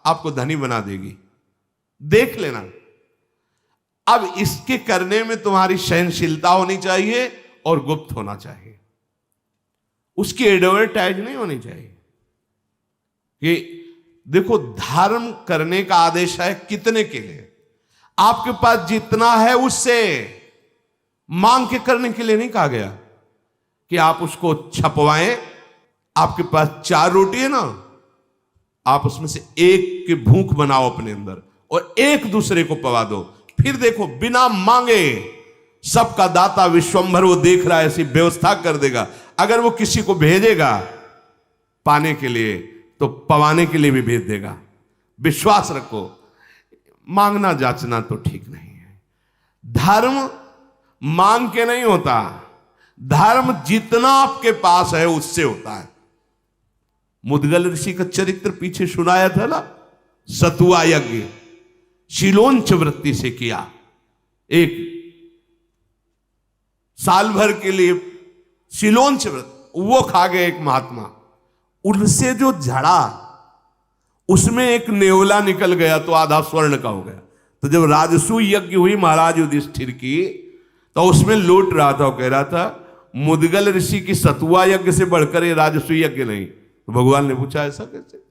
आपको धनी बना देगी। देख लेना। अब इसके करने में तुम्हारी सहनशीलता होनी चाहिए और गुप्त होना चाहिए, उसकी एडवर्टाइज नहीं होनी चाहिए। कि देखो, धर्म करने का आदेश है कितने के लिए? आपके पास जितना है उससे, मांग के करने के लिए नहीं कहा गया कि आप उसको छपवाएं। आपके पास 4 रोटी है ना, आप उसमें से एक की भूख बनाओ अपने अंदर और एक दूसरे को पवा दो। फिर देखो, बिना मांगे सबका दाता विश्वंभर वो देख रहा है, ऐसी व्यवस्था कर देगा। अगर वो किसी को भेजेगा पाने के लिए तो पवाने के लिए भी भेज देगा। विश्वास रखो। मांगना जांचना तो ठीक नहीं है। धर्म मांग के नहीं होता, धर्म जितना आपके पास है उससे होता है। मुद्गल ऋषि का चरित्र पीछे सुनाया था ना, सतुआ यज्ञ शिलोंच वृत्ति से किया। एक साल भर के लिए शिलोंच व्रत वो खा गए एक महात्मा। उनसे जो झड़ा उसमें एक नेवला निकल गया तो आधा स्वर्ण का हो गया। तो जब राजसू यज्ञ हुई महाराज युधिष्ठिर की, तो उसमें लौट रहा था, वो कह रहा था मुद्गल ऋषि की सतुआ यज्ञ से बढ़कर ये राजसू यज्ञ नहीं। तो भगवान ने पूछा ऐसा कैसे?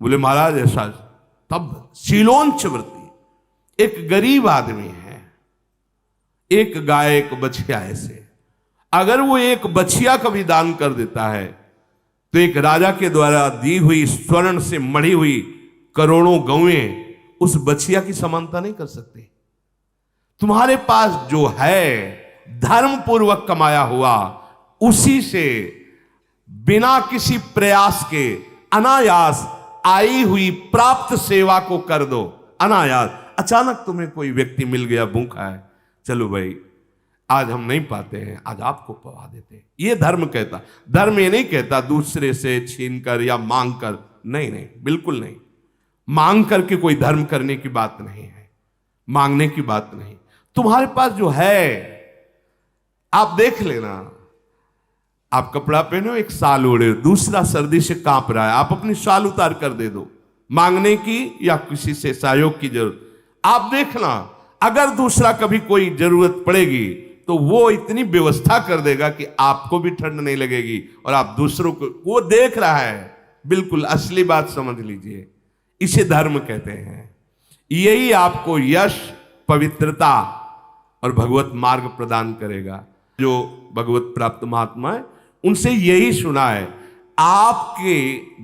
बोले महाराज ऐसा। तब शिलोंच वृत्ति, एक गरीब आदमी है, एक गाय एक बछिया, ऐसे अगर वो एक बछिया का भी दान कर देता है तो एक राजा के द्वारा दी हुई स्वर्ण से मढ़ी हुई करोड़ों गौएं उस बछिया की समानता नहीं कर सकते। तुम्हारे पास जो है धर्म पूर्वक कमाया हुआ, उसी से बिना किसी प्रयास के अनायास आई हुई प्राप्त सेवा को कर दो। अनायास अचानक तुम्हें कोई व्यक्ति मिल गया भूखा है, चलो भाई आज हम नहीं पाते हैं, आज आपको पवा देते हैं। ये धर्म कहता। धर्म ये नहीं कहता दूसरे से छीन कर या मांग कर, नहीं नहीं, बिल्कुल नहीं। मांग करके कोई धर्म करने की बात नहीं है, मांगने की बात नहीं। तुम्हारे पास जो है आप देख लेना। आप कपड़ा पहने हो, एक साल ओढ़े हो, दूसरा सर्दी से कांप रहा है, आप अपनी शाल उतार कर दे दो। मांगने की या किसी से सहयोग की जरूरत, आप देखना अगर दूसरा कभी कोई जरूरत पड़ेगी तो वो इतनी व्यवस्था कर देगा कि आपको भी ठंड नहीं लगेगी और आप दूसरों को, वो देख रहा है। बिल्कुल असली बात समझ लीजिए, इसे धर्म कहते हैं। यही आपको यश, पवित्रता और भगवत मार्ग प्रदान करेगा। जो भगवत प्राप्त महात्मा है उनसे यही सुना है, आपके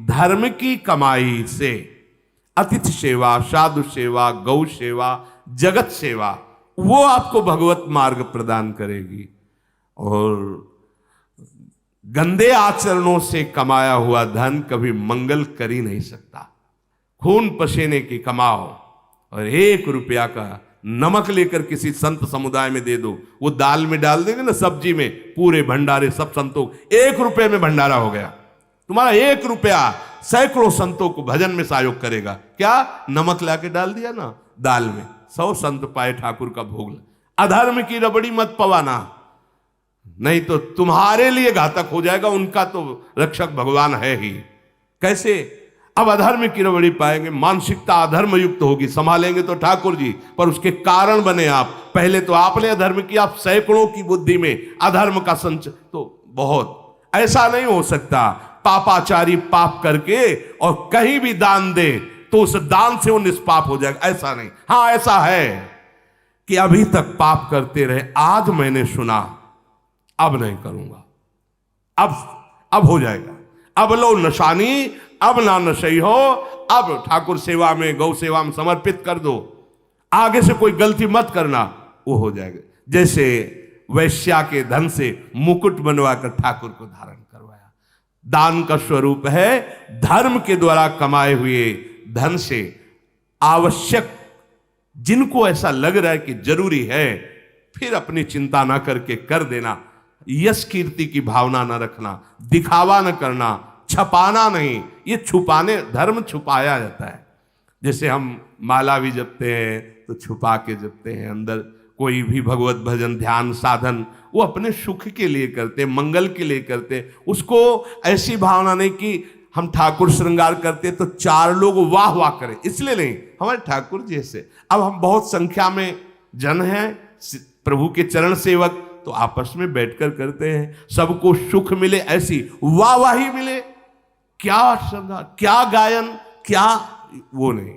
धर्म की कमाई से अतिथि सेवा, साधु सेवा, गौ सेवा, जगत सेवा, वो आपको भगवत मार्ग प्रदान करेगी। और गंदे आचरणों से कमाया हुआ धन कभी मंगल कर ही नहीं सकता। खून पसीने की कमाओ और 1 रुपया का नमक लेकर किसी संत समुदाय में दे दो, वो दाल में डाल देंगे ना, सब्जी में, पूरे भंडारे सब संतों, 1 रुपये में भंडारा हो गया। तुम्हारा 1 रुपया सैकड़ों संतों को भजन में सहयोग करेगा। क्या? नमक लाके डाल दिया ना दाल में, 100 संत पाए ठाकुर का भोग। अधर्म की रबड़ी मत पवाना, नहीं तो तुम्हारे लिए घातक हो जाएगा। उनका तो रक्षक भगवान है ही। कैसे? अब अधर्म की रबड़ी पाएंगे, मानसिकता अधर्म युक्त होगी, संभालेंगे तो ठाकुर जी, पर उसके कारण बने आप। पहले तो आपने अधर्म किया, आप सैकड़ों की बुद्धि में अधर्म का संच, तो बहुत ऐसा नहीं हो सकता पापाचारी पाप करके और कहीं भी दान दे तो उस दान से वो निष्पाप हो जाएगा, ऐसा नहीं। हाँ ऐसा है कि अभी तक पाप करते रहे, आज मैंने सुना अब नहीं करूंगा, अब हो जाएगा, अब लो नशानी, अब ना नशई हो, अब ठाकुर सेवा में गौ सेवा में समर्पित कर दो, आगे से कोई गलती मत करना, वो हो जाएगा। जैसे वैश्या के धन से मुकुट बनवाकर ठाकुर को धारण करवाया, दान का स्वरूप है धर्म के द्वारा कमाए हुए धन से आवश्यक जिनको ऐसा लग रहा है कि जरूरी है, फिर अपनी चिंता ना करके कर देना, यश कीर्ति की भावना न रखना, दिखावा न करना, छपाना नहीं, ये छुपाने, धर्म छुपाया जाता है। जैसे हम माला भी जपते हैं तो छुपा के जपते हैं, अंदर कोई भी भगवत भजन ध्यान साधन वो अपने सुख के लिए करते, मंगल के लिए करते, उसको ऐसी भावना नहीं कि हम ठाकुर श्रृंगार करते तो चार लोग वाह वाह करें, इसलिए नहीं, हमारे ठाकुर जी से। अब हम बहुत संख्या में जन हैं, प्रभु के चरण सेवक, तो आपस में बैठकर करते हैं, सबको सुख मिले, ऐसी वाहवाही मिले, क्या श्रद्धा, क्या गायन, क्या, वो नहीं,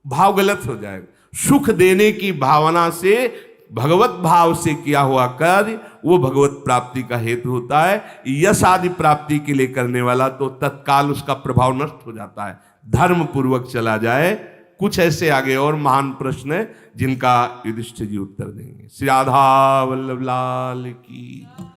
भाव गलत हो जाएगा। सुख देने की भावना से, भगवत भाव से किया हुआ कार्य वो भगवत प्राप्ति का हेतु होता है। यश आदि प्राप्ति के लिए करने वाला तो तत्काल उसका प्रभाव नष्ट हो जाता है, धर्म पूर्वक चला जाए। कुछ ऐसे आगे और महान प्रश्न है जिनका युधिष्ठिर जी उत्तर देंगे। श्री राधा वल्लभ लाल की।